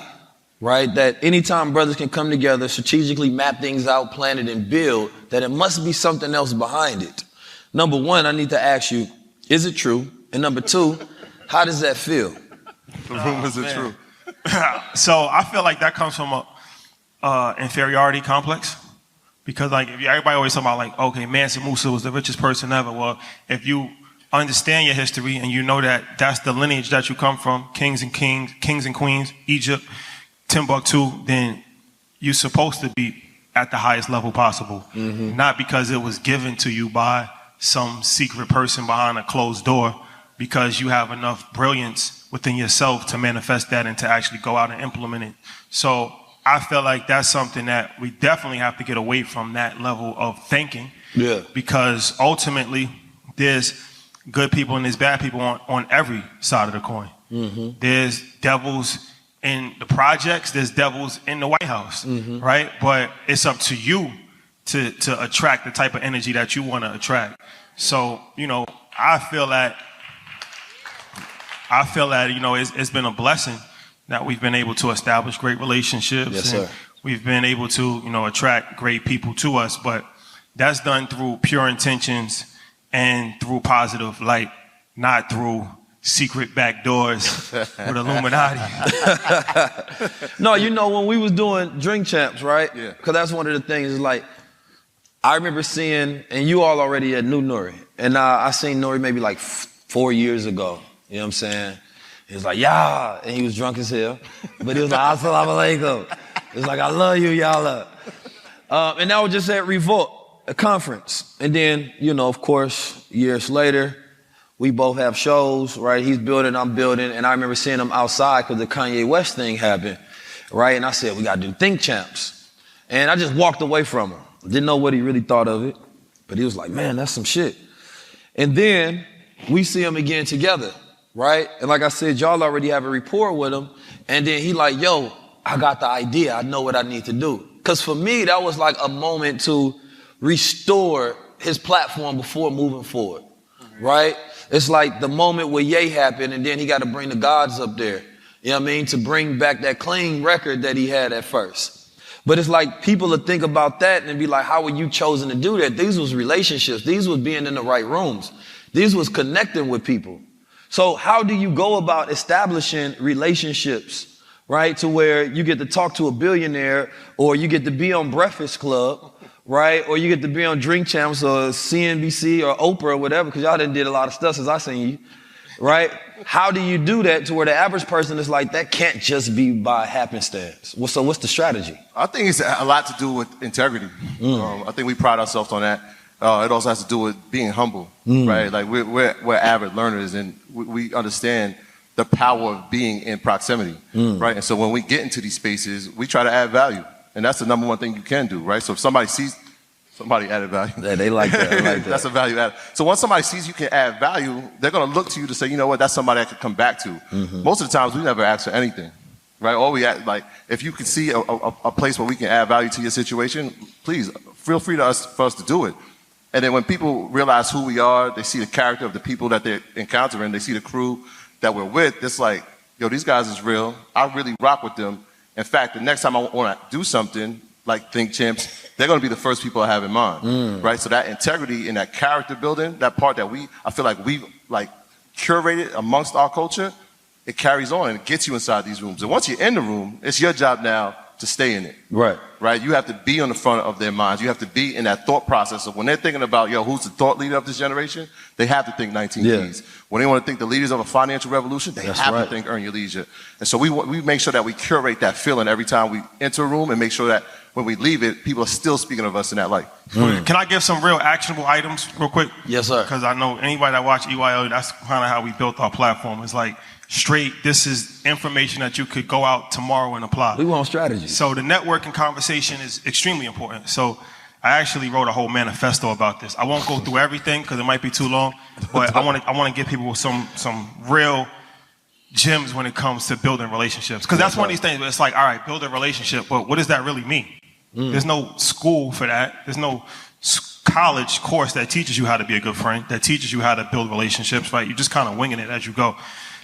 Speaker 3: right? That anytime brothers can come together, strategically map things out, plan it, and build, that it must be something else behind it. Number one, I need to ask you, is it true? And number two, how does that feel?
Speaker 4: The rumors are true.
Speaker 5: So I feel like that comes from a inferiority complex. Because like if everybody always talk about like, okay, Mansa Musa was the richest person ever. Well, if you understand your history and you know that that's the lineage that you come from, kings and queens, Egypt, Timbuktu, then you're supposed to be at the highest level possible. Mm-hmm. Not because it was given to you by some secret person behind a closed door, because you have enough brilliance within yourself to manifest that and to actually go out and implement it. So I feel like that's something that we definitely have to get away from, that level of thinking. Yeah. Because ultimately there's good people and there's bad people on every side of the coin. Mm-hmm. There's devils in the projects, there's devils in the White House, mm-hmm. right? But it's up to you to attract the type of energy that you want to attract. So, you know, I feel that, you know, it's been a blessing that we've been able to establish great relationships. Yes, sir. We've been able to, you know, attract great people to us. But that's done through pure intentions and through positive light, not through secret back doors with Illuminati.
Speaker 3: No, you know, when we was doing Drink Champs, right?
Speaker 4: Yeah.
Speaker 3: Because that's one of the things, is like, I remember seeing, and you all already had knew Nuri, and I seen Nuri maybe like 4 years ago. You know what I'm saying? He was like, yeah, and he was drunk as hell, but he was like, assalamu alaikum. He was like, I love you, y'all. And that was just at Revolt, a conference. And then, you know, of course, years later, we both have shows, right? He's building, I'm building, and I remember seeing him outside because the Kanye West thing happened, right? And I said, we got to do Think Champs. And I just walked away from him. Didn't know what he really thought of it, but he was like, man, that's some shit. And then we see him again together, right? And like I said, y'all already have a rapport with him. And then he like, yo, I got the idea. I know what I need to do. Because for me, that was like a moment to restore his platform before moving forward, right? It's like the moment where Ye happened, and then he got to bring the gods up there, you know what I mean, to bring back that clean record that he had at first. But it's like people would think about that and be like, how were you chosen to do that? These was relationships. These was being in the right rooms. These was connecting with people. So how do you go about establishing relationships, right, to where you get to talk to a billionaire, or you get to be on Breakfast Club, right, or you get to be on Drink Champs or CNBC or Oprah or whatever, because y'all done did a lot of stuff since I seen you, right? How do you do that to where the average person is like, that can't just be by happenstance? So what's the strategy?
Speaker 4: I think it's a lot to do with integrity. I think we pride ourselves on that. It also has to do with being humble, right? Like we're avid learners, and we understand the power of being in proximity, right? And so when we get into these spaces, we try to add value, and that's the number one thing you can do, right? So if somebody sees somebody added value.
Speaker 3: Yeah, they like that. I like that.
Speaker 4: That's a value add. So once somebody sees you can add value, they're going to look to you to say, you know what, that's somebody I could come back to. Most of the times, we never ask for anything, right? All we ask, like, if you can see a place where we can add value to your situation, please feel free for us to do it. And then when people realize who we are, they see the character of the people that they're encountering, they see the crew that we're with, it's like, yo, these guys is real. I really rock with them. In fact, the next time I want to do something like Think Champs, they're going to be the first people I have in mind, right? So that integrity and that character building, that part that I feel like we've like curated amongst our culture, it carries on and it gets you inside these rooms. And once you're in the room, it's your job now to stay in it. Right? You have to be on the front of their minds. You have to be in that thought process of when they're thinking about, yo, who's the thought leader of this generation? They have to think 19 Keys. When they want to think the leaders of a financial revolution, they have to think Earn Your Leisure. And so we make sure that we curate that feeling every time we enter a room and make sure that when we leave it, people are still speaking of us in that light.
Speaker 5: Can I give some real actionable items real quick?
Speaker 3: Yes, sir.
Speaker 5: Because I know anybody that watch EYO, that's kind of how we built our platform. It's like straight, this is information that you could go out tomorrow and apply.
Speaker 3: We want strategy.
Speaker 5: So the networking conversation is extremely important. So I actually wrote a whole manifesto about this. I won't go through everything because it might be too long, but I want to give people some real gems when it comes to building relationships. Because that's one of these things where it's like, all right, build a relationship, but what does that really mean? There's no school for that. There's no college course that teaches you how to be a good friend, that teaches you how to build relationships, right? You're just kind of winging it as you go.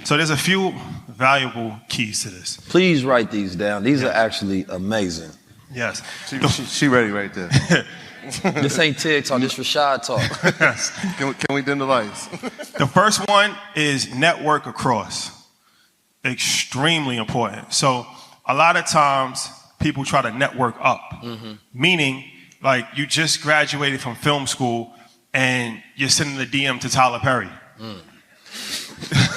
Speaker 5: So there's a few valuable keys to this.
Speaker 3: Please write these down. These are actually amazing.
Speaker 5: Yes.
Speaker 4: She ready right there.
Speaker 3: This ain't TikTok, this Rashad talk.
Speaker 5: Yes.
Speaker 4: Can we dim the lights?
Speaker 5: The first one is network across. Extremely important. So a lot of times people try to network up, meaning like you just graduated from film school and you're sending a DM to Tyler Perry. You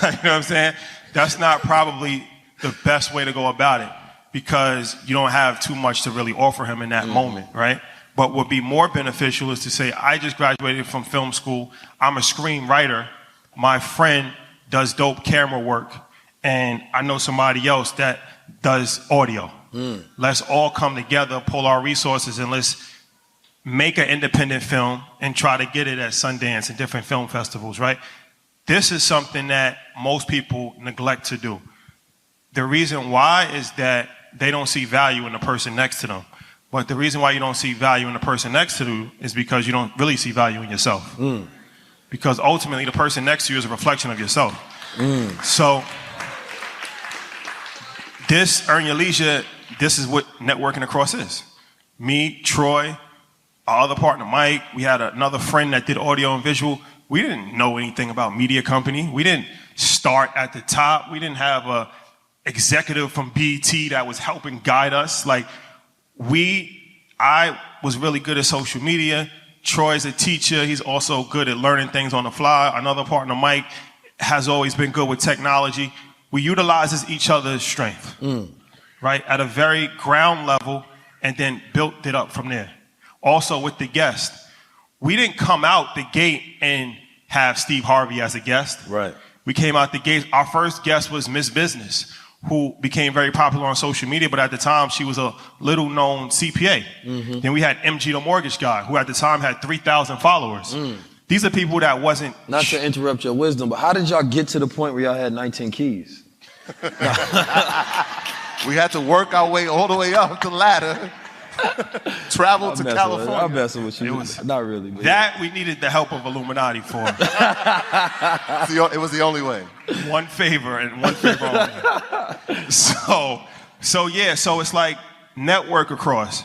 Speaker 5: know what I'm saying? That's not probably the best way to go about it because you don't have too much to really offer him in that moment, right? But what would be more beneficial is to say, I just graduated from film school. I'm a screenwriter. My friend does dope camera work. And I know somebody else that does audio. Let's all come together, pull our resources, and let's make an independent film and try to get it at Sundance and different film festivals, right? This is something that most people neglect to do. The reason why is that they don't see value in the person next to them. But the reason why you don't see value in the person next to you is because you don't really see value in yourself. Because ultimately the person next to you is a reflection of yourself. So this Earn Your Leisure, this is what networking across is. Me, Troy, our other partner, Mike. We had another friend that did audio and visual. We didn't know anything about media company. We didn't start at the top. We didn't have a executive from BET that was helping guide us. Like, I was really good at social media. Troy's a teacher. He's also good at learning things on the fly. Another partner, Mike, has always been good with technology. We utilizes each other's strength, right, at a very ground level, and then built it up from there. Also with the guest, we didn't come out the gate and have Steve Harvey as a guest.
Speaker 3: Right.
Speaker 5: We came out the gate. Our first guest was Miss Business, who became very popular on social media, but at the time she was a little known CPA. Then we had MG the mortgage guy, who at the time had 3,000 followers. These are people that wasn't...
Speaker 3: Not to interrupt your wisdom, but how did y'all get to the point where y'all had 19 keys?
Speaker 4: We had to work our way all the way up the ladder. Travel to California.
Speaker 3: I'm messing with you. Not really. But
Speaker 5: that we needed the help of Illuminati for.
Speaker 4: It was the only way.
Speaker 5: One favor and one favor only. So it's like network across.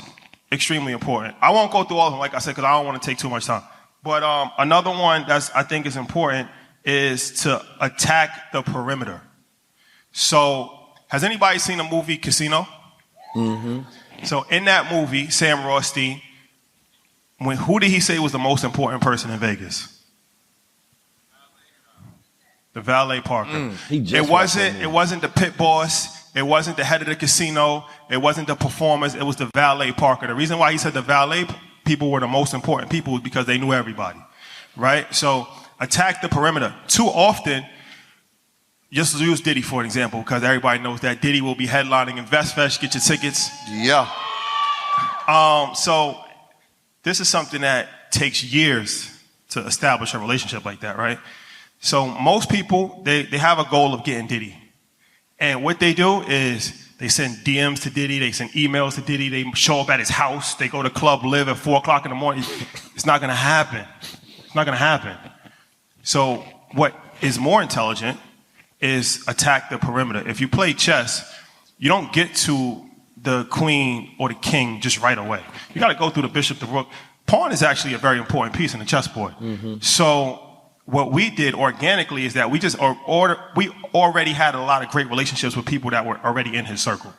Speaker 5: Extremely important. I won't go through all of them, like I said, because I don't want to take too much time. But another one I think is important is to attack the perimeter. So has anybody seen the movie Casino? So in that movie, Sam Rothstein, who did he say was the most important person in Vegas? The valet parker. It wasn't the pit boss. It wasn't the head of the casino. It wasn't the performers. It was the valet parker. The reason why he said the valet people were the most important people was because they knew everybody, right? So attack the perimeter. Too often, just use Diddy for an example, because everybody knows that Diddy will be headlining InvestFest. Get your tickets.
Speaker 4: Yeah.
Speaker 5: So this is something that takes years to establish a relationship like that, right? So most people, they have a goal of getting Diddy. And what they do is they send DMs to Diddy, they send emails to Diddy, they show up at his house, they go to Club Live at 4 o'clock in the morning. It's not gonna happen. It's not gonna happen. So what is more intelligent is attack the perimeter. If you play chess, you don't get to the queen or the king just right away. You got to go through the bishop, the rook. Pawn is actually a very important piece in the chessboard. So what we did organically is that we already had a lot of great relationships with people that were already in his circle.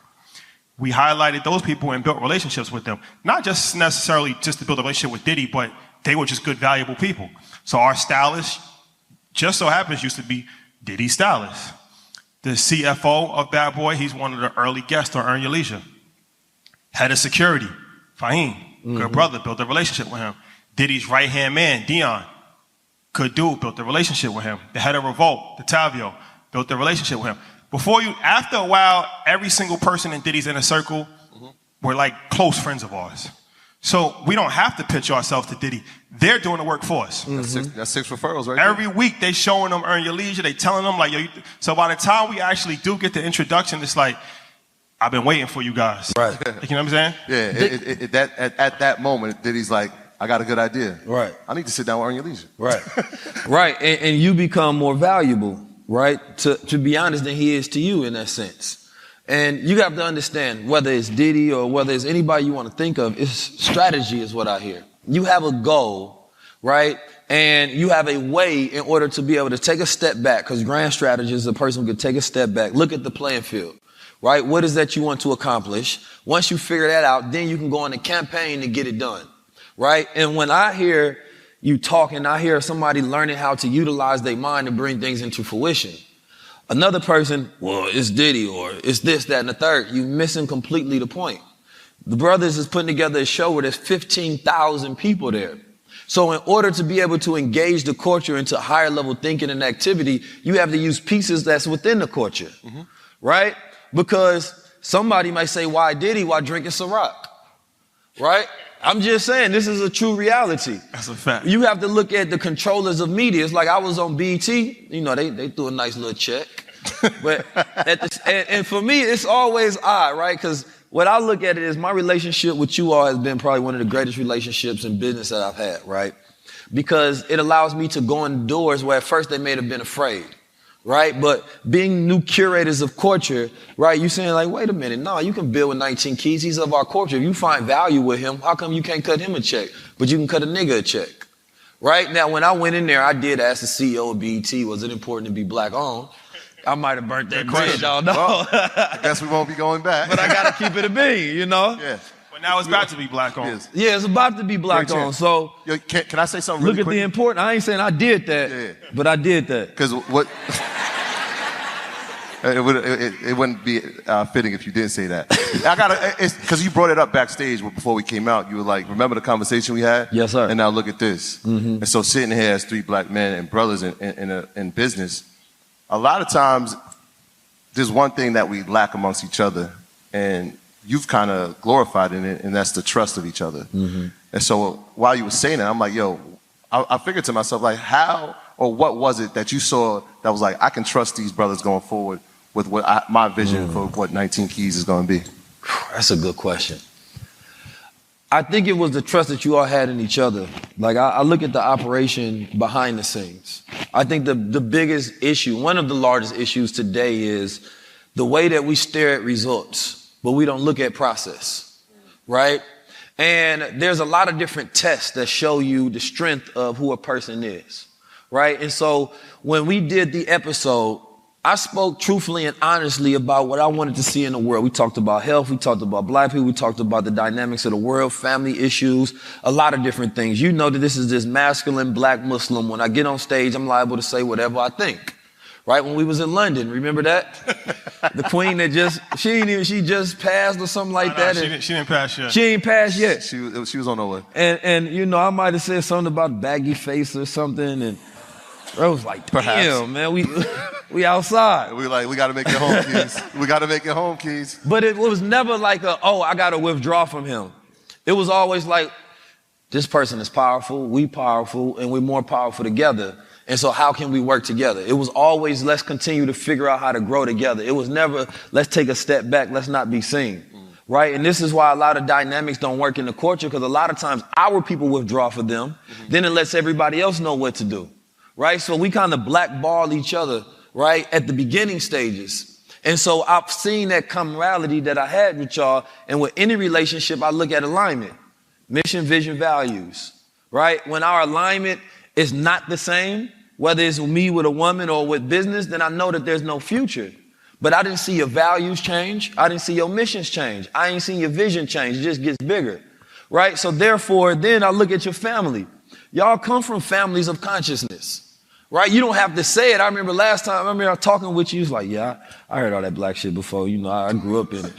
Speaker 5: We highlighted those people and built relationships with them. Not just necessarily just to build a relationship with Diddy, but they were just good, valuable people. So our stylist, just so happens, used to be Diddy's stylist. The CFO of Bad Boy, he's one of the early guests on Earn Your Leisure. Head of security, Fahim, good brother, built a relationship with him. Diddy's right-hand man, Dion, good dude, built a relationship with him. The head of Revolt, Tavio, built a relationship with him. After a while, every single person in Diddy's inner circle were like close friends of ours. So we don't have to pitch ourselves to Diddy. They're doing the work for us.
Speaker 4: That's six referrals, right?
Speaker 5: Every week they showing them Earn Your Leisure. They telling them like, yo. So by the time we actually do get the introduction, it's like, I've been waiting for you guys.
Speaker 3: Right.
Speaker 5: You know what I'm saying?
Speaker 4: Yeah. At that moment, Diddy's like, I got a good idea.
Speaker 3: Right.
Speaker 4: I need to sit down with Earn Your Leisure.
Speaker 3: Right. Right. And you become more valuable, right? To be honest, than he is to you in that sense. And you have to understand, whether it's Diddy or whether it's anybody you want to think of, it's strategy is what I hear. You have a goal, right? And you have a way in order to be able to take a step back, because grand strategy is a person who can take a step back, look at the playing field, right? What is that you want to accomplish? Once you figure that out, then you can go on a campaign to get it done, right? And when I hear you talking, I hear somebody learning how to utilize their mind to bring things into fruition. Another person, well, it's Diddy or it's this, that, and the third. You're missing completely the point. The Brothers is putting together a show where there's 15,000 people there. So in order to be able to engage the culture into higher level thinking and activity, you have to use pieces that's within the culture, right? Because somebody might say, why Diddy while drinking Ciroc, right? I'm just saying, this is a true reality.
Speaker 5: That's a fact.
Speaker 3: You have to look at the controllers of media. It's like I was on BET, you know, they threw a nice little check. But and for me, it's always odd, right? Because what I look at it is my relationship with you all has been probably one of the greatest relationships in business that I've had, right? Because it allows me to go in doors where at first they may have been afraid, right? But being new curators of culture, right? You saying like, wait a minute, no, you can build with 19 keys. He's of our culture. If you find value with him, how come you can't cut him a check, but you can cut a nigga a check, right? Now, when I went in there, I did ask the CEO of BET, was it important to be black owned? I might have burnt that bridge, I don't know.
Speaker 4: Well, I guess we won't be going back.
Speaker 3: But I got to keep it a bean, you know?
Speaker 4: Yeah.
Speaker 5: But now it's about to be black on.
Speaker 4: Yes.
Speaker 3: Yeah, it's about to be black on. So
Speaker 4: Yo, can I say something really
Speaker 3: look at
Speaker 4: quick?
Speaker 3: the important. I ain't saying I did that, but I did that.
Speaker 4: Because what... it wouldn't be fitting if you didn't say that. Because you brought it up backstage before we came out. You were like, remember the conversation we had?
Speaker 3: Yes, sir.
Speaker 4: And now look at this.
Speaker 3: Mm-hmm.
Speaker 4: And so sitting here as three black men and brothers in business, a lot of times there's one thing that we lack amongst each other, and you've kind of glorified in it, and that's the trust of each other.
Speaker 3: Mm-hmm.
Speaker 4: And so while you were saying that, I'm like, yo, I figured to myself, like, how or what was it that you saw that was like, I can trust these brothers going forward with my vision for what 19 Keys is going to be?
Speaker 3: That's a good question. I think it was the trust that you all had in each other. Like, I look at the operation behind the scenes. I think the biggest issue, one of the largest issues today is the way that we stare at results, but we don't look at process, right? And there's a lot of different tests that show you the strength of who a person is, right? And so when we did the episode, I spoke truthfully and honestly about what I wanted to see in the world. We talked about health. We talked about black people. We talked about the dynamics of the world, family issues, a lot of different things. You know that this is this masculine black Muslim. When I get on stage, I'm liable to say whatever I think. Right? When we was in London, remember that? The queen that she just passed or something like that.
Speaker 5: She didn't pass yet.
Speaker 3: She ain't passed yet.
Speaker 4: She was on her way.
Speaker 3: And you know, I might have said something about baggy face or something, and I was like, damn, man, we outside.
Speaker 4: We like, we got to make it home, Keys. We got to make it home, Keys.
Speaker 3: But it was never like I got to withdraw from him. It was always like, this person is powerful, we powerful, and we're more powerful together. And so how can we work together? It was always, let's continue to figure out how to grow together. It was never, let's take a step back, let's not be seen. Right? And this is why a lot of dynamics don't work in the culture, because a lot of times our people withdraw for them. Then it lets everybody else know what to do. Right? So we kind of blackball each other, right, at the beginning stages. And so I've seen that camaraderie that I had with y'all, and with any relationship, I look at alignment, mission, vision, values, right? When our alignment is not the same, whether it's me with a woman or with business, then I know that there's no future. But I didn't see your values change. I didn't see your missions change. I ain't seen your vision change. It just gets bigger, right? So therefore, then I look at your family. Y'all come from families of consciousness. Right? You don't have to say it. I remember last time, I remember talking with you. You was like, yeah, I heard all that black shit before. You know, I grew up in it.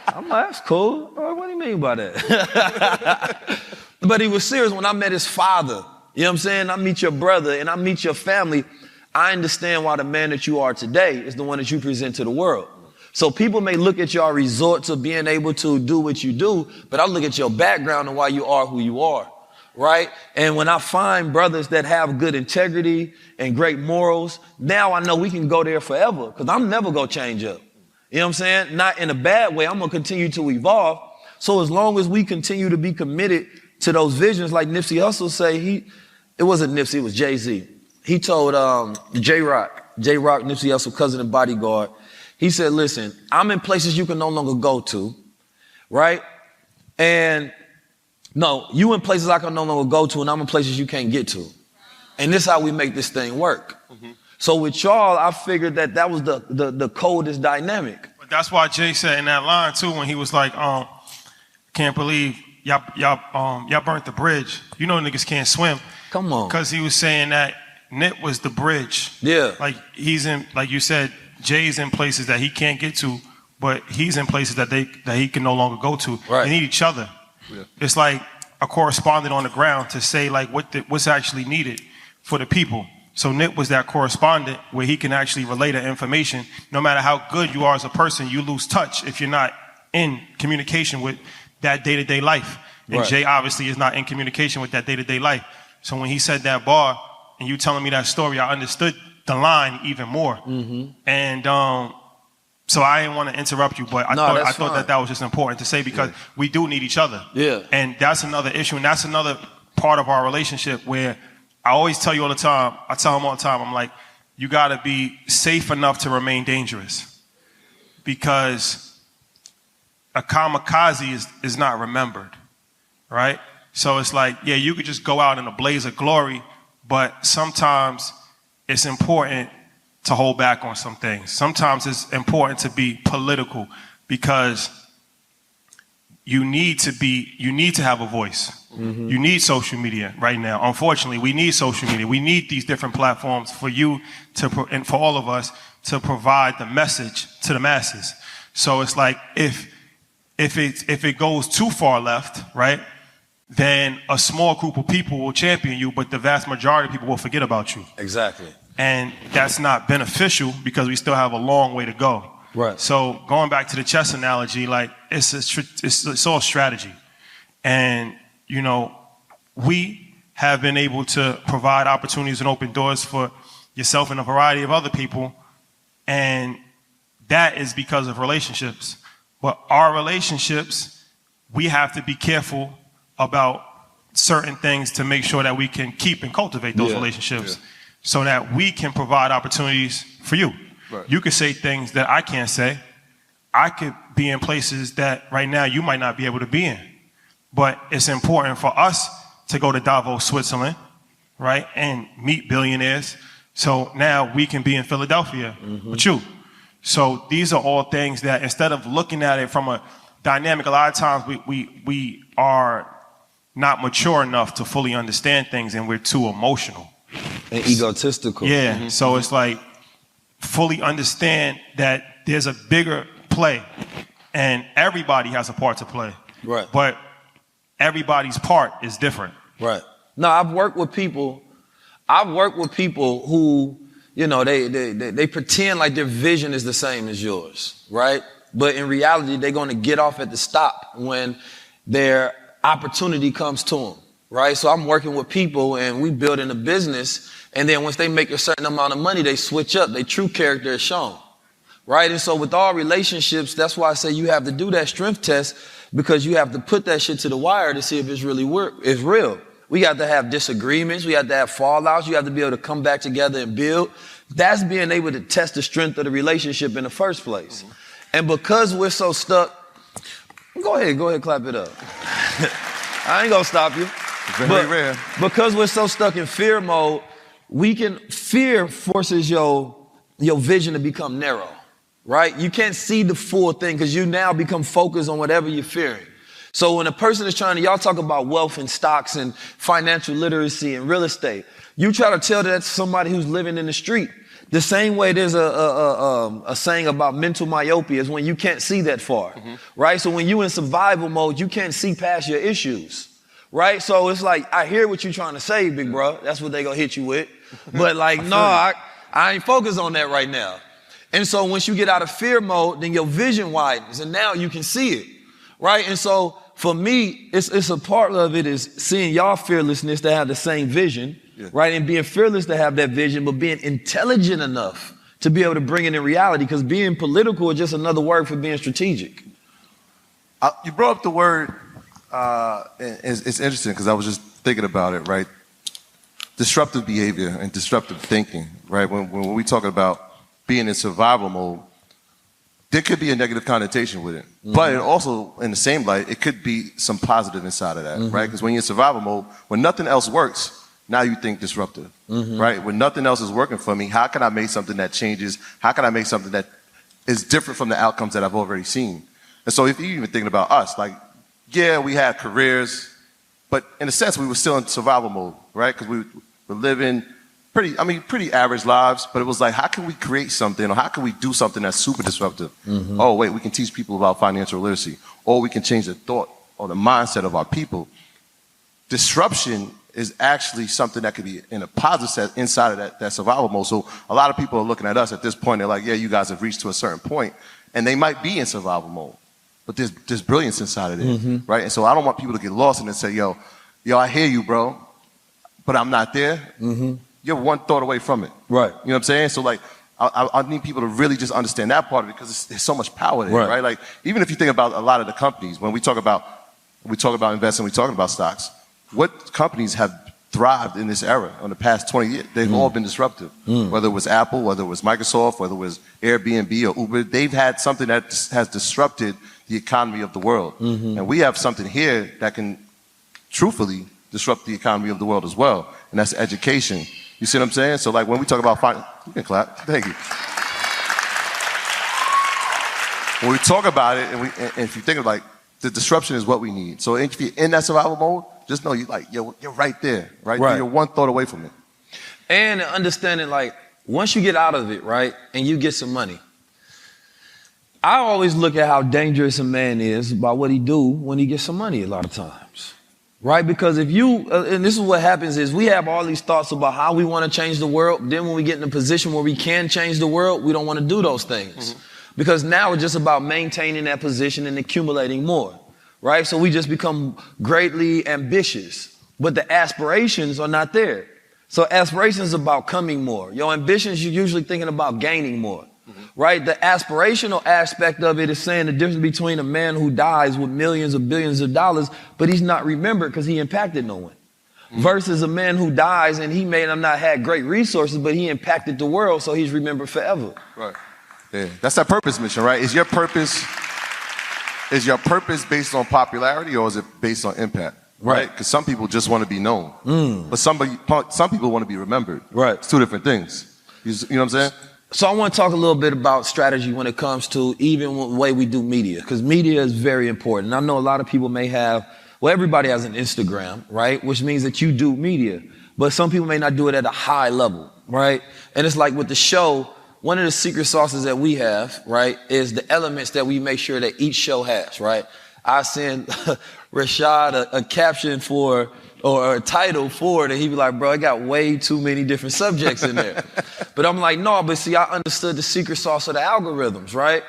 Speaker 3: I'm like, that's cool. What do you mean by that? But he was serious when I met his father. You know what I'm saying? I meet your brother and I meet your family. I understand why the man that you are today is the one that you present to the world. So people may look at your results of being able to do what you do, but I look at your background and why you are who you are. Right? And when I find brothers that have good integrity and great morals, now I know we can go there forever, because I'm never going to change up. You know what I'm saying? Not in a bad way. I'm going to continue to evolve. So as long as we continue to be committed to those visions, like Nipsey Hussle say, it wasn't Nipsey, it was Jay-Z. He told J-Rock, Nipsey Hussle, cousin and bodyguard, he said, listen, I'm in places you can no longer go to, right? And no, you in places I can no longer go to, and I'm in places you can't get to. And this is how we make this thing work. Mm-hmm. So with y'all, I figured that was the coldest dynamic.
Speaker 5: But that's why Jay said in that line too, when he was like, can't believe y'all burnt the bridge. You know niggas can't swim.
Speaker 3: Come on. Because
Speaker 5: he was saying that Nip was the bridge.
Speaker 3: Yeah.
Speaker 5: Like he's in, like you said, Jay's in places that he can't get to, but he's in places that he can no longer go to.
Speaker 3: Right.
Speaker 5: They need each other. Yeah. It's like a correspondent on the ground to say like what's actually needed for the people. So Nip was that correspondent where he can actually relay the information. No matter how good you are as a person, you lose touch if you're not in communication with that day-to-day life. And
Speaker 3: Right.
Speaker 5: Jay obviously is not in communication with that day-to-day life. So when he said that bar and you telling me that story, I understood the line even more. Mm-hmm. And so I didn't want to interrupt you, but I thought that was just important to say, because we do need each other.
Speaker 3: Yeah.
Speaker 5: And that's another issue, and that's another part of our relationship where I always tell you all the time, I tell him all the time, I'm like, you got to be safe enough to remain dangerous, because a kamikaze is not remembered, right? So it's like, yeah, you could just go out in a blaze of glory, but sometimes it's important to hold back on some things. Sometimes it's important to be political, because you need to have a voice. Mm-hmm. You need social media right now. Unfortunately, we need social media. We need these different platforms for you and for all of us to provide the message to the masses. So it's like, if it goes too far left, right, then a small group of people will champion you, but the vast majority of people will forget about you.
Speaker 3: Exactly.
Speaker 5: And that's not beneficial, because we still have a long way to go.
Speaker 3: Right.
Speaker 5: So going back to the chess analogy, like it's all strategy. And, you know, we have been able to provide opportunities and open doors for yourself and a variety of other people. And that is because of relationships. But our relationships, we have to be careful about certain things to make sure that we can keep and cultivate those relationships so that we can provide opportunities for you. Right. You could say things that I can't say. I could be in places that right now you might not be able to be in. But it's important for us to go to Davos, Switzerland, right, and meet billionaires. So now we can be in Philadelphia with you. So these are all things that, instead of looking at it from a dynamic, a lot of times we are not mature enough to fully understand things, and we're too emotional.
Speaker 3: And egotistical.
Speaker 5: Yeah, so it's like, fully understand that there's a bigger play, and everybody has a part to play.
Speaker 3: Right.
Speaker 5: But everybody's part is different.
Speaker 3: Right. No, I've worked with people who, you know, they pretend like their vision is the same as yours, right? But in reality, they're going to get off at the stop when their opportunity comes to them, right? So I'm working with people, and we building a business, and then once they make a certain amount of money, they switch up. Their true character is shown, right? And so with all relationships, that's why I say you have to do that strength test, because you have to put that shit to the wire to see if it's really it's real. We got to have disagreements. We have to have fallouts. You have to be able to come back together and build. That's being able to test the strength of the relationship in the first place. And because we're so stuck, go ahead, clap it up. I ain't gonna stop you.
Speaker 4: Very rare.
Speaker 3: Because we're so stuck in fear mode, fear forces your vision to become narrow, right? You can't see the full thing because you now become focused on whatever you're fearing. So when a person is y'all talk about wealth and stocks and financial literacy and real estate, you try to tell that to somebody who's living in the street. The same way there's a saying about mental myopia is when you can't see that far, right? So when you're in survival mode, you can't see past your issues, right? So it's like, I hear what you're trying to say, big bro. That's what they gonna hit you with. But like, no, I ain't focused on that right now. And so once you get out of fear mode, then your vision widens, and now you can see it, right? And so for me, it's a part of it is seeing y'all fearlessness to have the same vision, right? And being fearless to have that vision, but being intelligent enough to be able to bring it in reality, because being political is just another word for being strategic.
Speaker 4: You brought up the word, it's interesting because I was just thinking about it, right? Disruptive behavior and disruptive thinking, right? When we talk about being in survival mode, there could be a negative connotation with it. But it also, in the same light, it could be some positive inside of that, right? Because when you're in survival mode, when nothing else works, now you think disruptive, right? When nothing else is working for me, how can I make something that changes? How can I make something that is different from the outcomes that I've already seen? And so if you're even thinking about us, like, yeah, we had careers, but in a sense, we were still in survival mode, right? Because we were living pretty average lives, but it was like, how can we create something, or how can we do something that's super disruptive? Oh, wait, we can teach people about financial literacy, or we can change the thought or the mindset of our people. Disruption is actually something that could be in a positive set inside of that survival mode. So a lot of people are looking at us at this point, they're like, yeah, you guys have reached to a certain point, and they might be in survival mode, but there's brilliance inside of it, right? And so I don't want people to get lost and say, yo, I hear you, bro, but I'm not there. You're one thought away from it.
Speaker 3: Right.
Speaker 4: You know what I'm saying? So like, I need people to really just understand that part of it, because there's so much power there, right? Like, even if you think about a lot of the companies, when we talk about investing, we're talking about stocks. What companies have thrived in this era on the past 20 years. They've all been disruptive. Whether it was Apple, whether it was Microsoft, whether it was Airbnb or Uber, they've had something that has disrupted the economy of the world. And we have something here that can truthfully disrupt the economy of the world as well, and that's education. You see what I'm saying? So like when we talk about you can clap, thank you. When we talk about it, and if you think of like, the disruption is what we need. So if you're in that survival mode, just know you're right there, right? You're one thought away from it.
Speaker 3: And understanding, like, once you get out of it, right, and you get some money, I always look at how dangerous a man is by what he do when he gets some money a lot of times, right? Because if you, and this is what happens is we have all these thoughts about how we want to change the world. Then when we get in a position where we can change the world, we don't want to do those things. Because now it's just about maintaining that position and accumulating more, right? So we just become greatly ambitious, but the aspirations are not there. So aspirations is about coming more. Your ambitions, you're usually thinking about gaining more, right? The aspirational aspect of it is saying the difference between a man who dies with millions or billions of dollars, but he's not remembered because he impacted no one, versus a man who dies and he may have not had great resources, but he impacted the world, so he's remembered forever.
Speaker 4: Right. Yeah, that's that purpose mission, right? Is your purpose based on popularity or is it based on impact? Right? Because some people just want to be known, but some people want to be remembered. Right. It's two different things. You know what I'm saying?
Speaker 3: So I want to talk a little bit about strategy when it comes to even the way we do media, because media is very important. I know a lot of people may have, well, everybody has an Instagram, right? Which means that you do media, but some people may not do it at a high level, right? And it's like with the show, one of the secret sauces that we have, right, is the elements that we make sure that each show has, right? I send Rashad a caption for, or a title for it, and he'd be like, bro, I got way too many different subjects in there. But I'm like, no, but see, I understood the secret sauce of the algorithms, right?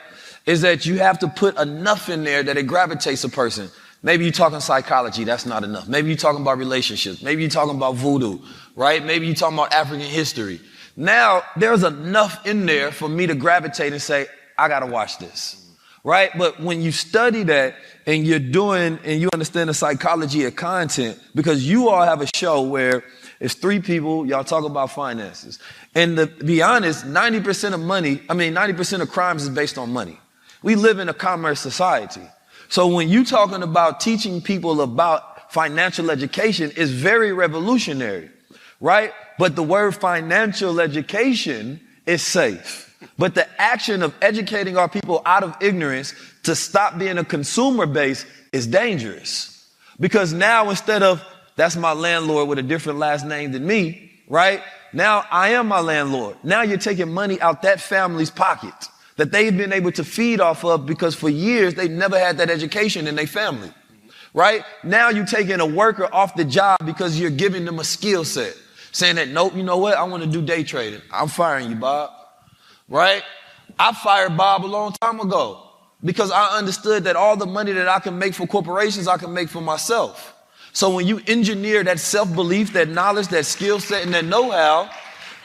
Speaker 3: Is that you have to put enough in there that it gravitates a person. Maybe you're talking psychology, that's not enough. Maybe you're talking about relationships. Maybe you're talking about voodoo, right? Maybe you're talking about African history. Now, there's enough in there for me to gravitate and say, I got to watch this, right? But when you study that and you're doing, and you understand the psychology of content, because you all have a show where it's three people, y'all talk about finances. And to be honest, 90% of crimes is based on money. We live in a commerce society. So when you're talking about teaching people about financial education, it's very revolutionary, right? But the word financial education is safe. But the action of educating our people out of ignorance to stop being a consumer base is dangerous. Because now instead of, that's my landlord with a different last name than me, right? Now I am my landlord. Now you're taking money out that family's pocket that they've been able to feed off of because for years they've never had that education in their family, right? Now you're taking a worker off the job because you're giving them a skill set. Saying that, nope, you know what? I want to do day trading. I'm firing you, Bob. Right? I fired Bob a long time ago because I understood that all the money that I can make for corporations, I can make for myself. So when you engineer that self-belief, that knowledge, that skill set, and that know-how,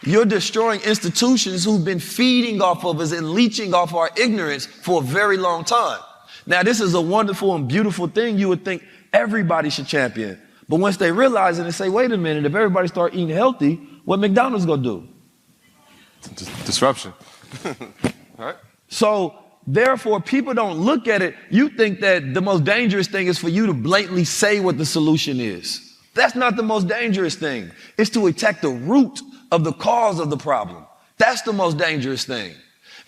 Speaker 3: you're destroying institutions who've been feeding off of us and leeching off our ignorance for a very long time. Now, this is a wonderful and beautiful thing you would think everybody should champion. But once they realize it and say, wait a minute, if everybody start eating healthy, what McDonald's gonna do?
Speaker 4: Disruption. All right.
Speaker 3: So therefore, people don't look at it. You think that the most dangerous thing is for you to blatantly say what the solution is. That's not the most dangerous thing. It's to attack the root of the cause of the problem. That's the most dangerous thing.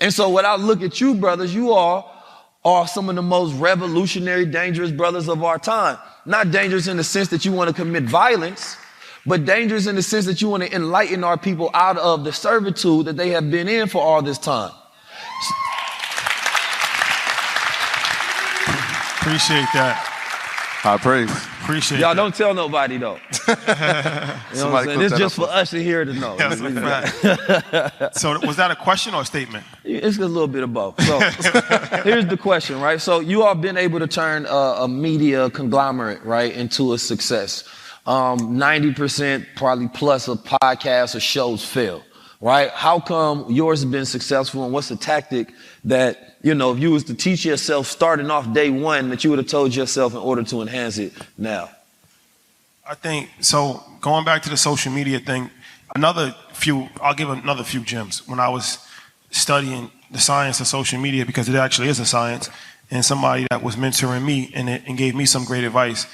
Speaker 3: And so when I look at you, brothers, you all are some of the most revolutionary, dangerous brothers of our time. Not dangerous in the sense that you want to commit violence, but dangerous in the sense that you want to enlighten our people out of the servitude that they have been in for all this time.
Speaker 5: Appreciate that.
Speaker 4: High praise.
Speaker 5: Appreciate
Speaker 3: Y'all
Speaker 5: that.
Speaker 3: don't tell nobody though. You know what I'm saying? This is just for us to hear to know.
Speaker 5: That's a fact. So was that a question or a statement?
Speaker 3: It's a little bit of both. So here's the question, right? So you all been able to turn a media conglomerate, right, into a success. 90% probably plus of podcasts or shows fail, right? How come yours has been successful, and what's the tactic that, you know, if you was to teach yourself starting off day one that you would have told yourself in order to enhance it now?
Speaker 5: I think so. Going back to the social media thing, I'll give another few gems. When I was studying the science of social media, because it actually is a science, and somebody that was mentoring me and gave me some great advice,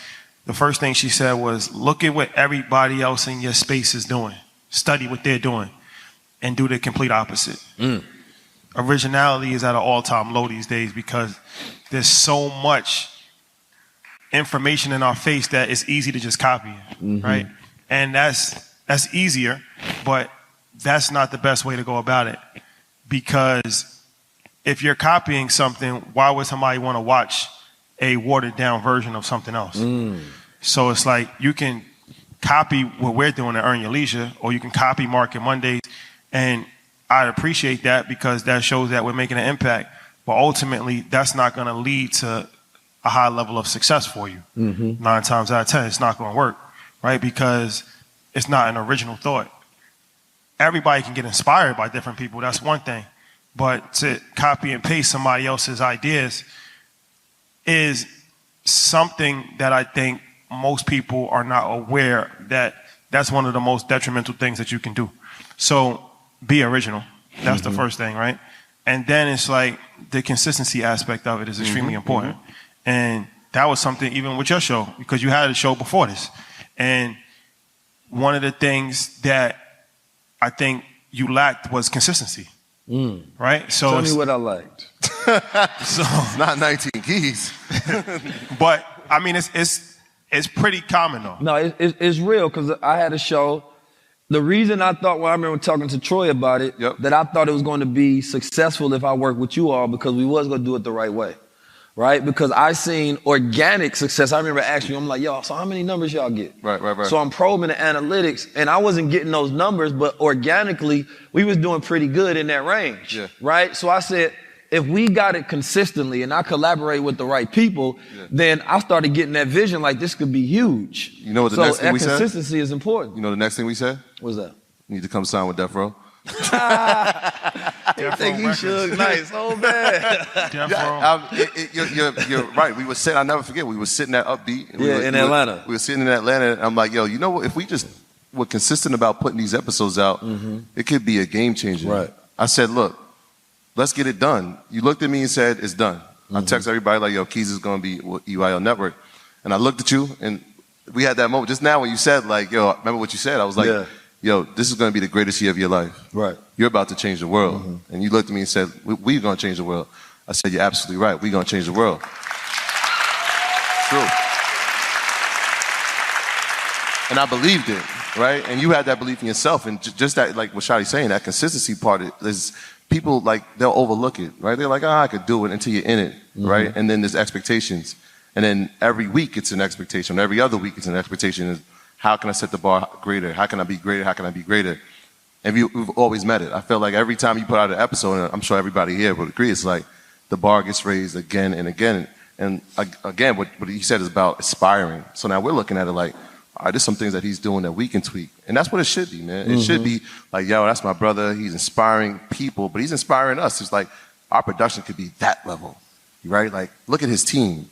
Speaker 5: the first thing she said was, look at what everybody else in your space is doing. Study what they're doing and do the complete opposite. Originality is at an all-time low these days because there's so much information in our face that it's easy to just copy, right? And that's easier, but that's not the best way to go about it. Because if you're copying something, why would somebody want to watch a watered down version of something else? So it's like you can copy what we're doing at Earn Your Leisure, or you can copy Market Mondays, and I appreciate that because that shows that we're making an impact. But ultimately, that's not going to lead to a high level of success for you. 9 times out of 10, it's not going to work, right? Because it's not an original thought. Everybody can get inspired by different people. That's one thing. But to copy and paste somebody else's ideas is something that I think most people are not aware that that's one of the most detrimental things that you can do. So be original. That's the first thing, right? And then it's like the consistency aspect of it is extremely important. And that was something even with your show, because you had a show before this. And one of the things that I think you lacked was consistency, right? So
Speaker 3: Tell me what I liked.
Speaker 4: So it's not 19 keys.
Speaker 5: But I mean, it's pretty common though.
Speaker 3: No, it's real because I had a show. The reason I thought, I remember talking to Troy about it, that I thought it was going to be successful if I worked with you all because we was going to do it the right way, right? Because I seen organic success. I remember asking you, I'm like, yo, so how many numbers y'all get?
Speaker 4: Right.
Speaker 3: So I'm probing the analytics, and I wasn't getting those numbers, but organically, we was doing pretty good in that range, right? So I said, if we got it consistently and I collaborate with the right people, then I started getting that vision like this could be huge.
Speaker 4: You know what the next thing we said?
Speaker 3: So that consistency is important.
Speaker 4: You know the next thing we said?
Speaker 3: What's that?
Speaker 4: You need to come sign with Death Row.
Speaker 3: I think he should nice, so bad.
Speaker 4: You're right. We were sitting, I'll never forget, we were sitting at Upbeat.
Speaker 3: In Atlanta.
Speaker 4: We were sitting in Atlanta, and I'm like, yo, you know what? If we just were consistent about putting these episodes out, it could be a game changer.
Speaker 3: Right.
Speaker 4: I said, look, let's get it done. You looked at me and said, it's done. I text everybody like, yo, Keys is going to be with EYL Network. And I looked at you, and we had that moment just now when you said, like, yo, remember what you said? I was like, yo, this is going to be the greatest year of your life.
Speaker 3: Right.
Speaker 4: You're about to change the world. And you looked at me and said, we're going to change the world. I said, you're absolutely right. We're going to change the world. True. And I believed it, right? And you had that belief in yourself. And just that, like what Shadi's saying, that consistency part is people, like, they'll overlook it, right? They're like, I could do it until you're in it, right? And then there's expectations. And then every week it's an expectation. Every other week it's an expectation. How can I set the bar greater? How can I be greater? How can I be greater? And we've always met it. I feel like every time you put out an episode, and I'm sure everybody here would agree, it's like the bar gets raised again and again. And again, what he said is about aspiring. So now we're looking at it like, all right, there's some things that he's doing that we can tweak. And that's what it should be, man. It should be like, yo, that's my brother. He's inspiring people, but he's inspiring us. It's like our production could be that level, right? Like, look at his team.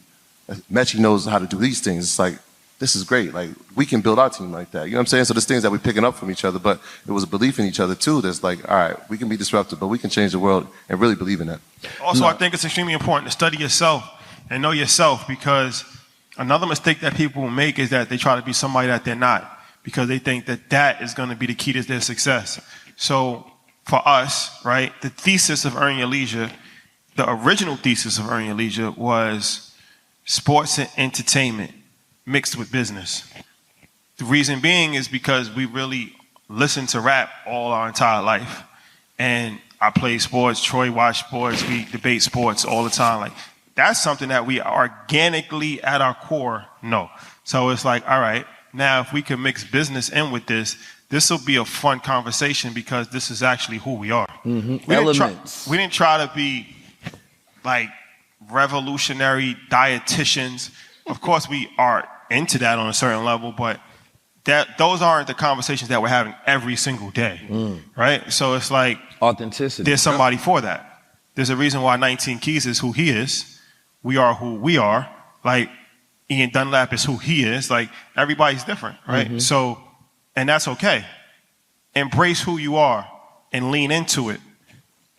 Speaker 4: Mechie knows how to do these things. It's like, this is great. Like, we can build our team like that. You know what I'm saying? So there's things that we're picking up from each other, but it was a belief in each other too. That's like, all right, we can be disruptive, but we can change the world and really believe in that.
Speaker 5: Also, I think it's extremely important to study yourself and know yourself, because another mistake that people will make is that they try to be somebody that they're not, because they think that that is going to be the key to their success. So for us, right, the thesis of Earn Your Leisure, the original thesis of Earn Your Leisure was sports and entertainment mixed with business. The reason being is because we really listened to rap all our entire life. And I play sports, Troy watch sports, we debate sports all the time. Like, that's something that we organically at our core know. So it's like, all right, now if we can mix business in with this, this will be a fun conversation because this is actually who we are. We didn't try to be like revolutionary dietitians. Of course we are into that on a certain level, but those aren't the conversations that we're having every single day, right? So it's like
Speaker 3: authenticity.
Speaker 5: There's somebody for that. There's a reason why 19 Keys is who he is. We are who we are. Like, Ian Dunlap is who he is. Like, everybody's different, right? So, and that's okay. Embrace who you are and lean into it.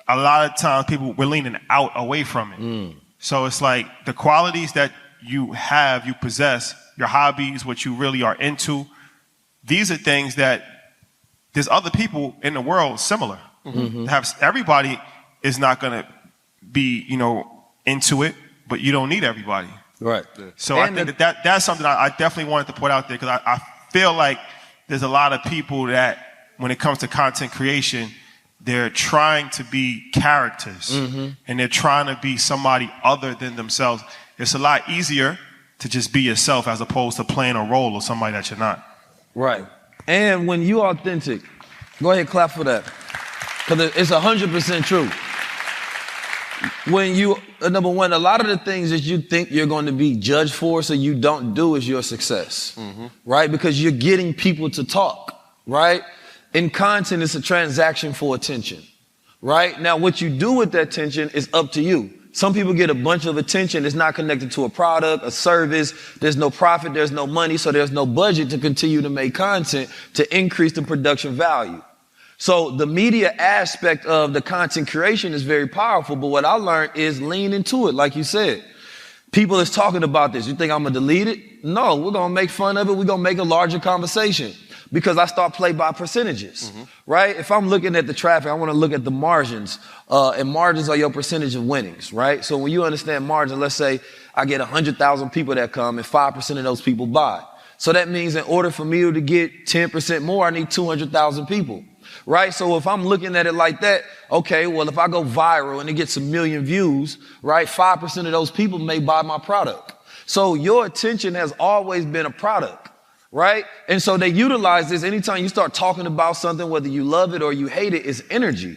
Speaker 5: A lot of times we're leaning out away from it. So it's like the qualities that you have, you possess, your hobbies, what you really are into, these are things that there's other people in the world similar. Everybody is not going to be, into it, but you don't need everybody.
Speaker 3: Right.
Speaker 5: So I think that's something I definitely wanted to put out there, because I feel like there's a lot of people that, when it comes to content creation, they're trying to be characters and they're trying to be somebody other than themselves. It's a lot easier to just be yourself as opposed to playing a role of somebody that you're not.
Speaker 3: Right. And when you authentic, go ahead, clap for that, because it's 100% true. When you, number one, a lot of the things that you think you're going to be judged for, so you don't do, is your success, right? Because you're getting people to talk, right? In content, it's a transaction for attention, right? Now, what you do with that attention is up to you. Some people get a bunch of attention. It's not connected to a product, a service. There's no profit. There's no money. So there's no budget to continue to make content to increase the production value. So the media aspect of the content creation is very powerful. But what I learned is lean into it. Like you said, people is talking about this. You think I'm going to delete it? No, we're going to make fun of it. We're going to make a larger conversation, because I start play by percentages, right? If I'm looking at the traffic, I want to look at the margins, and margins are your percentage of winnings, right? So when you understand margin, let's say I get 100,000 people that come and 5% of those people buy. So that means in order for me to get 10% more, I need 200,000 people, right? So if I'm looking at it like that, okay, well, if I go viral and it gets 1 million views, right, 5% of those people may buy my product. So your attention has always been a product. Right? And so they utilize this anytime you start talking about something, whether you love it or you hate it, it's energy.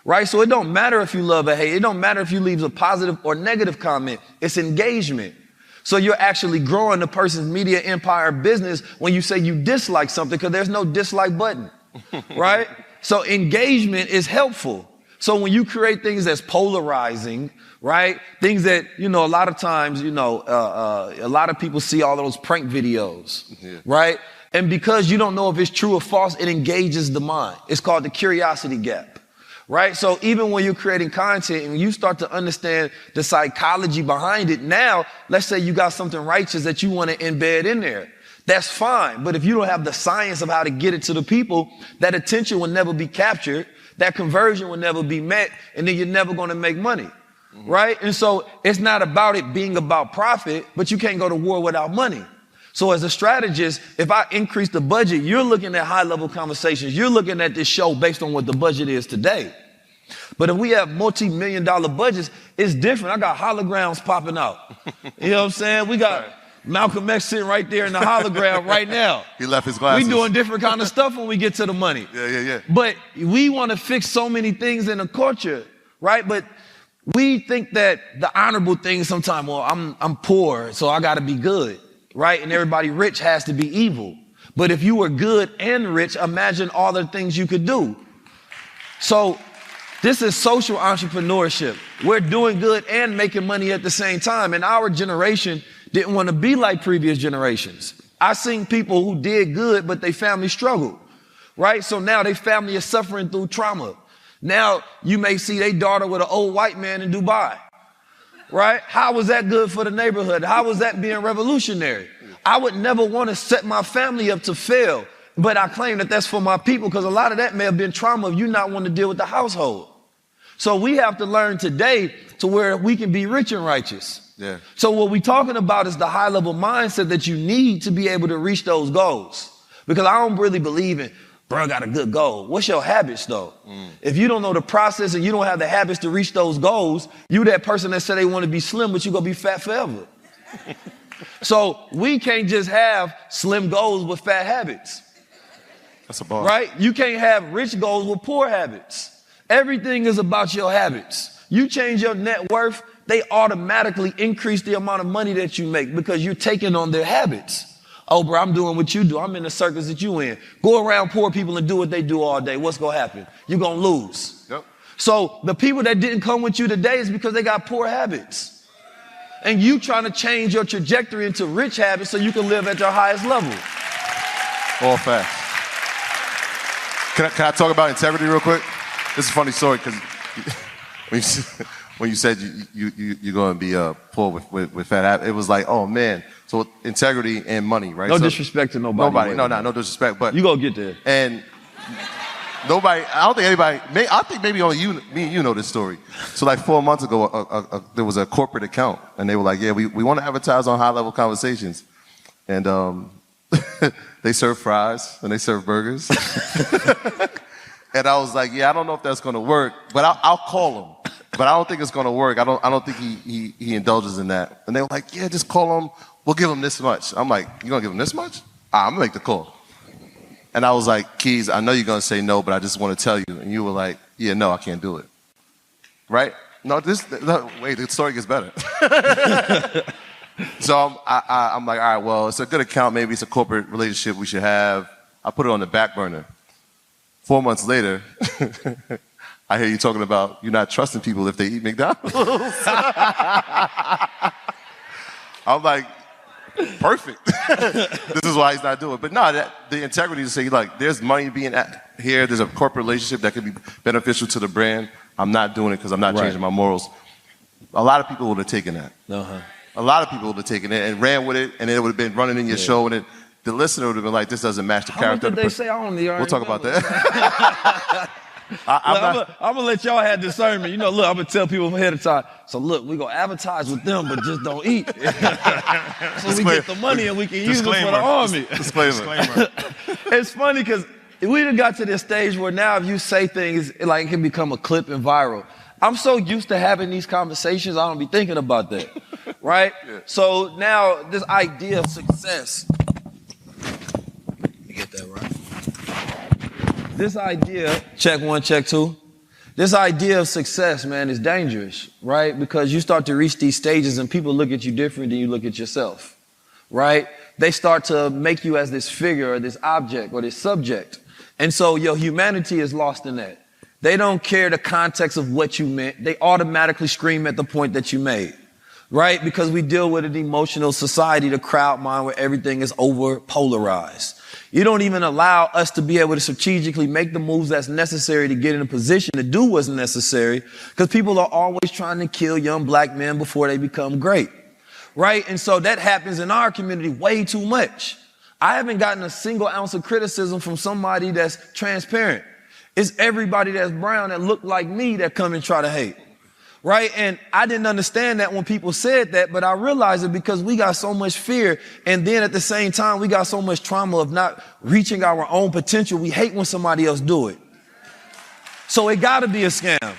Speaker 3: Right? So it don't matter if you love or hate. It don't matter if you leave a positive or negative comment. It's engagement. So you're actually growing the person's media empire business when you say you dislike something, because there's no dislike button. Right? So engagement is helpful. So when you create things that's polarizing, right? Things that, a lot of times, a lot of people see all those prank videos, right? And because you don't know if it's true or false, it engages the mind. It's called the curiosity gap, right? So even when you're creating content and you start to understand the psychology behind it, now, let's say you got something righteous that you want to embed in there. That's fine. But if you don't have the science of how to get it to the people, that attention will never be captured. That conversion will never be met, and then you're never going to make money, right? And so it's not about it being about profit, but you can't go to war without money. So as a strategist, if I increase the budget, you're looking at high-level conversations. You're looking at this show based on what the budget is today. But if we have multi-million-dollar budgets, it's different. I got holograms popping out. You know what I'm saying? We got Malcolm X sitting right there in the hologram right now.
Speaker 4: He left his glasses.
Speaker 3: We doing different kind of stuff when we get to the money.
Speaker 4: Yeah.
Speaker 3: But we want to fix so many things in the culture, right? But we think that the honorable thing sometimes, well, I'm poor, so I got to be good, right? And everybody rich has to be evil. But if you were good and rich, imagine all the things you could do. So this is social entrepreneurship. We're doing good and making money at the same time. And our generation didn't want to be like previous generations. I seen people who did good, but their family struggled, right? So now their family is suffering through trauma. Now you may see their daughter with an old white man in Dubai, right? How was that good for the neighborhood? How was that being revolutionary? I would never want to set my family up to fail, but I claim that that's for my people, because a lot of that may have been trauma of you not wanting to deal with the household. So we have to learn today to where we can be rich and righteous.
Speaker 4: Yeah.
Speaker 3: So what we're talking about is the high level mindset that you need to be able to reach those goals. Because I don't really believe in, bro, I got a good goal. What's your habits though? If you don't know the process and you don't have the habits to reach those goals, you that person that said they want to be slim, but you're going to be fat forever. So we can't just have slim goals with fat habits.
Speaker 4: That's a bar.
Speaker 3: Right? You can't have rich goals with poor habits. Everything is about your habits. You change your net worth, they automatically increase the amount of money that you make because you're taking on their habits. Oh, bro, I'm doing what you do. I'm in the circus that you in. Go around poor people and do what they do all day. What's going to happen? You're going to lose.
Speaker 4: Yep.
Speaker 3: So the people that didn't come with you today is because they got poor habits. and you trying to change your trajectory into rich habits so you can live at your highest level.
Speaker 4: All facts. Can I talk about integrity real quick? This is a funny story because when you said you're going to be poor with fat habits, it was like, oh man. So integrity and money, right?
Speaker 3: No
Speaker 4: so,
Speaker 3: disrespect to nobody.
Speaker 4: No disrespect. But
Speaker 3: you go get there.
Speaker 4: And nobody, I don't think anybody, I think maybe only me and you know this story. So like 4 months ago, there was a corporate account, and they were like, yeah, we want to advertise on high-level conversations. And they serve fries, and they serve burgers. And I was like, yeah, I don't know if that's going to work, but I'll call him. But I don't think it's going to work. I don't think he indulges in that. And they were like, yeah, just call him. We'll give him this much. I'm like, you going to give him this much? I'm going to make the call. And I was like, Keys, I know you're going to say no, but I just want to tell you. And you were like, yeah, no, I can't do it. Right? No, wait, the story gets better. So I'm like, all right, well, it's a good account. Maybe it's a corporate relationship we should have. I put it on the back burner. 4 months later, I hear you talking about you're not trusting people if they eat McDonald's. I'm like, perfect. This is why he's not doing it. But no, the integrity to say, like, there's money being here. There's a corporate relationship that could be beneficial to the brand. I'm not doing it because I'm not changing my morals. A lot of people would have taken that. A lot of people would have taken it and ran with it, and it would have been running in your show, and the listener would have been like, this doesn't match the character.
Speaker 3: How much did they say on the
Speaker 4: We'll talk about that.
Speaker 3: I'm gonna let y'all have discernment. You know, look, I'm gonna tell people ahead of time. So look, we're gonna advertise with them, but just don't eat. So we get the money and we can use it for the army.
Speaker 4: Disclaimer.
Speaker 3: It's funny because we done got to this stage where now if you say things, like it can become a clip and viral. I'm so used to having these conversations, I don't be thinking about that, right? Yeah. So now this idea of success, you get that right? This idea, check one, check two. This idea of success, man, is dangerous, right? Because you start to reach these stages and people look at you different than you look at yourself, right? They start to make you as this figure or this object or this subject. And so your humanity is lost in that. They don't care the context of what you meant. They automatically scream at the point that you made, right? Because we deal with an emotional society, the crowd mind, where everything is over polarized. You don't even allow us to be able to strategically make the moves that's necessary to get in a position to do what's necessary, because people are always trying to kill young black men before they become great, right? And so that happens in our community way too much. I haven't gotten a single ounce of criticism from somebody that's transparent. It's everybody that's brown that look like me that come and try to hate, right? And I didn't understand that when people said that, but I realized it because we got so much fear. And then at the same time, we got so much trauma of not reaching our own potential. We hate when somebody else do it. So it got to be a scam.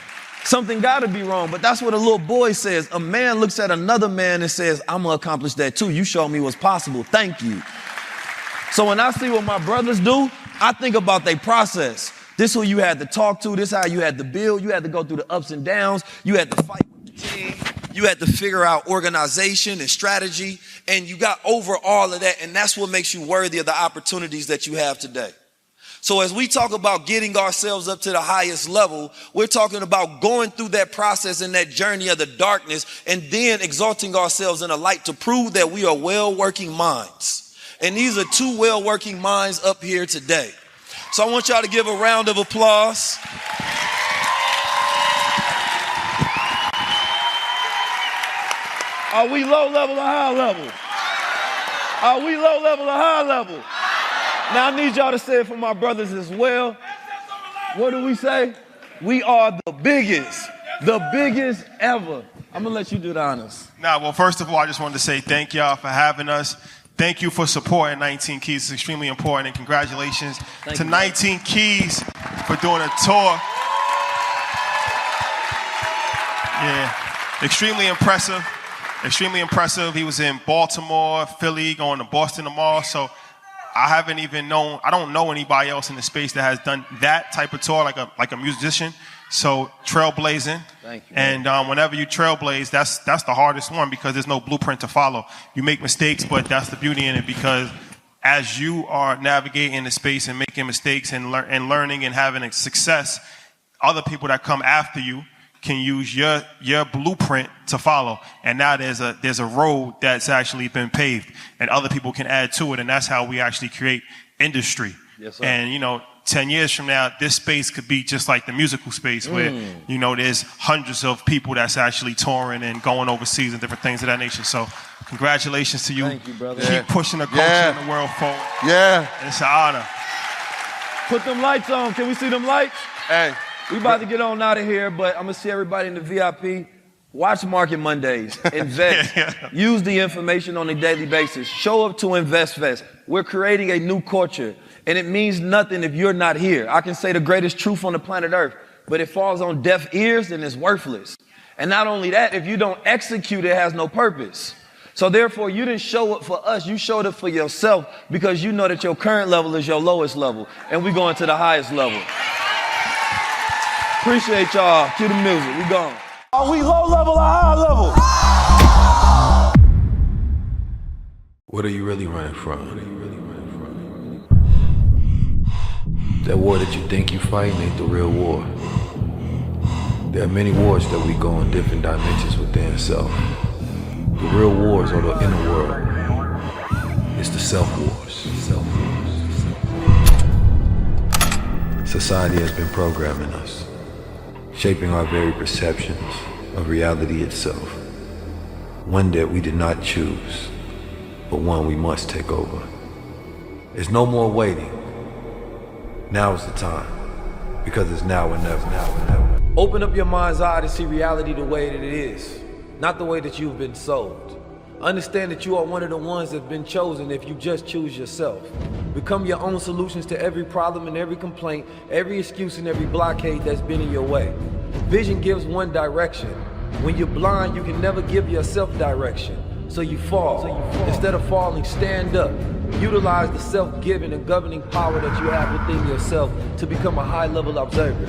Speaker 3: Something got to be wrong. But that's what a little boy says. A man looks at another man and says, I'm going to accomplish that too. You showed me what's possible. Thank you. So when I see what my brothers do, I think about their process. This who you had to talk to. This how you had to build. You had to go through the ups and downs. You had to fight with the team. You had to figure out organization and strategy. And you got over all of that. And that's what makes you worthy of the opportunities that you have today. So as we talk about getting ourselves up to the highest level, we're talking about going through that process and that journey of the darkness and then exalting ourselves in a light to prove that we are well-working minds. And these are two well-working minds up here today. So I want y'all to give a round of applause. Are we low level or high level? Are we low level or high level? Now I need y'all to say it for my brothers as well. What do we say? We are the biggest ever. I'm gonna let you do the honors.
Speaker 5: Well, first of all, I just wanted to say thank y'all for having us. Thank you for supporting 19 Keys. It's extremely important, and congratulations to 19 Keys for doing a tour. Yeah, extremely impressive. Extremely impressive. He was in Baltimore, Philly, going to Boston tomorrow. So I don't know anybody else in the space that has done that type of tour, like a musician. So trailblazing.
Speaker 3: Thank you.
Speaker 5: And whenever you trailblaze, that's the hardest one because there's no blueprint to follow. You make mistakes, but that's the beauty in it because as you are navigating the space and making mistakes and learning and having a success, other people that come after you can use your blueprint to follow. And now there's a road that's actually been paved, and other people can add to it, and that's how we actually create industry.
Speaker 3: Yes, sir.
Speaker 5: And 10 years from now, this space could be just like the musical space where, there's hundreds of people that's actually touring and going overseas and different things of that nature. So congratulations to you.
Speaker 3: Thank you, brother.
Speaker 5: Keep pushing the culture in the world forward.
Speaker 4: Yeah.
Speaker 5: It's an honor.
Speaker 3: Put them lights on. Can we see them lights?
Speaker 4: Hey.
Speaker 3: We about to get on out of here, but I'm going to see everybody in the VIP. Watch Market Mondays. Invest. Use the information on a daily basis. Show up to InvestFest. We're creating a new culture. And it means nothing if you're not here. I can say the greatest truth on the planet Earth, but it falls on deaf ears, then it's worthless. And not only that, if you don't execute, it has no purpose. So therefore, you didn't show up for us. You showed up for yourself because you know that your current level is your lowest level. And we're going to the highest level. Appreciate y'all. Cue the music. We gone.
Speaker 2: Are we low level or high level?
Speaker 1: What are you really running from? That war that you think you fighting ain't the real war. There are many wars that we go in different dimensions within self. The real wars are the inner world. It's the self-wars. Society has been programming us, shaping our very perceptions of reality itself. One that we did not choose, but one we must take over. There's no more waiting. Now is the time, because it's now or never. Open up your mind's eye to see reality the way that it is, not the way that you've been sold. Understand that you are one of the ones that have been chosen if you just choose yourself. Become your own solutions to every problem and every complaint, every excuse and every blockade that's been in your way. Vision gives one direction. When you're blind, you can never give yourself direction. So you fall. Instead of falling, stand up. Utilize the self-giving and governing power that you have within yourself to become a high-level observer.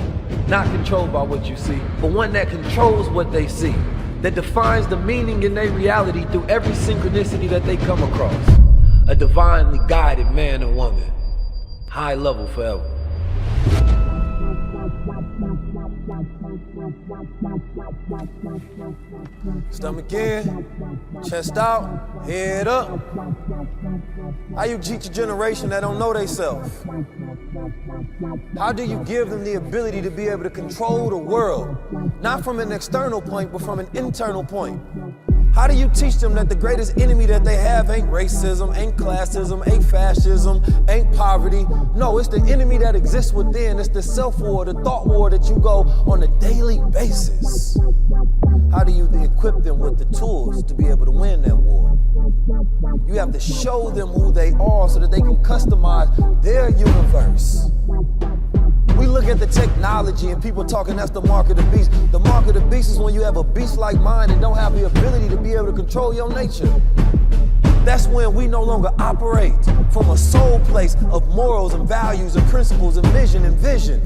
Speaker 1: Not controlled by what you see, but one that controls what they see. That defines the meaning in their reality through every synchronicity that they come across. A divinely guided man or woman. High level forever. Stomach in, chest out, head up. How you teach a generation that don't know theyself? How do you give them the ability to be able to control the world? Not from an external point, but from an internal point. How do you teach them that the greatest enemy that they have ain't racism, ain't classism, ain't fascism, ain't poverty? No, it's the enemy that exists within. It's the self-war, the thought war that you go on a daily basis. How do you equip them with the tools to be able to win that war? You have to show them who they are so that they can customize their universe. We look at the technology and people talking that's the mark of the beast. The mark of the beast is when you have a beast-like mind and don't have the ability to be able to control your nature. That's when we no longer operate from a soul place of morals and values and principles and mission and vision.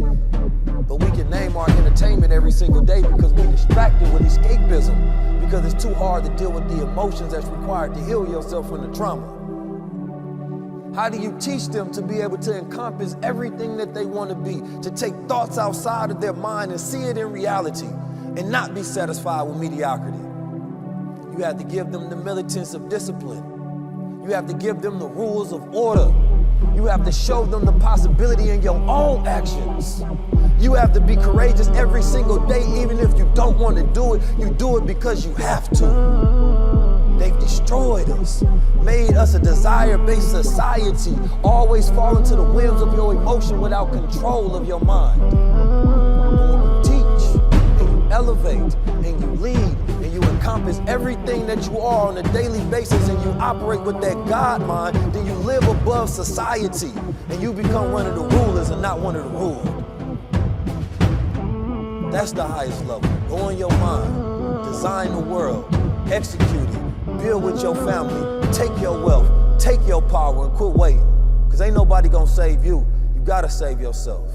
Speaker 1: But we can name our entertainment every single day because we're distracted with escapism, because it's too hard to deal with the emotions that's required to heal yourself from the trauma. How do you teach them to be able to encompass everything that they want to be, to take thoughts outside of their mind and see it in reality and not be satisfied with mediocrity? You have to give them the militance of discipline. You have to give them the rules of order. You have to show them the possibility in your own actions. You have to be courageous every single day, even if you don't want to do it. You do it because you have to. They've destroyed us, made us a desire-based society, always falling to the whims of your emotion without control of your mind. But when you teach, and you elevate, and you lead, and you encompass everything that you are on a daily basis, and you operate with that God mind, then you live above society, and you become one of the rulers and not one of the ruled. That's the highest level. Go in your mind, design the world, execute it. Build with your family, take your wealth, take your power, and quit waiting. Because ain't nobody gonna save you. You gotta save yourself.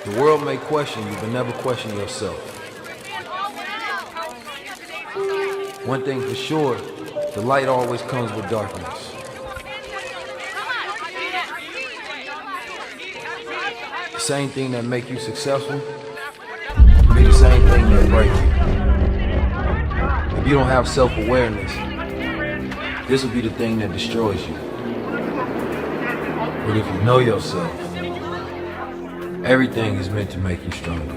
Speaker 1: The world may question you, but never question yourself. One thing for sure, the light always comes with darkness. same thing that make you successful be the same thing that break you. If you don't have self-awareness, this will be the thing that destroys you. But if you know yourself, everything is meant to make you stronger.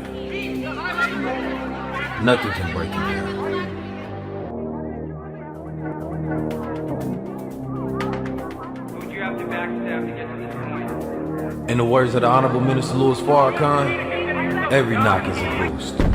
Speaker 1: Nothing can break you down.
Speaker 6: Would you have to backstab to get to this point?
Speaker 1: In the words of the Honorable Minister Louis Farrakhan, every knock is a boost.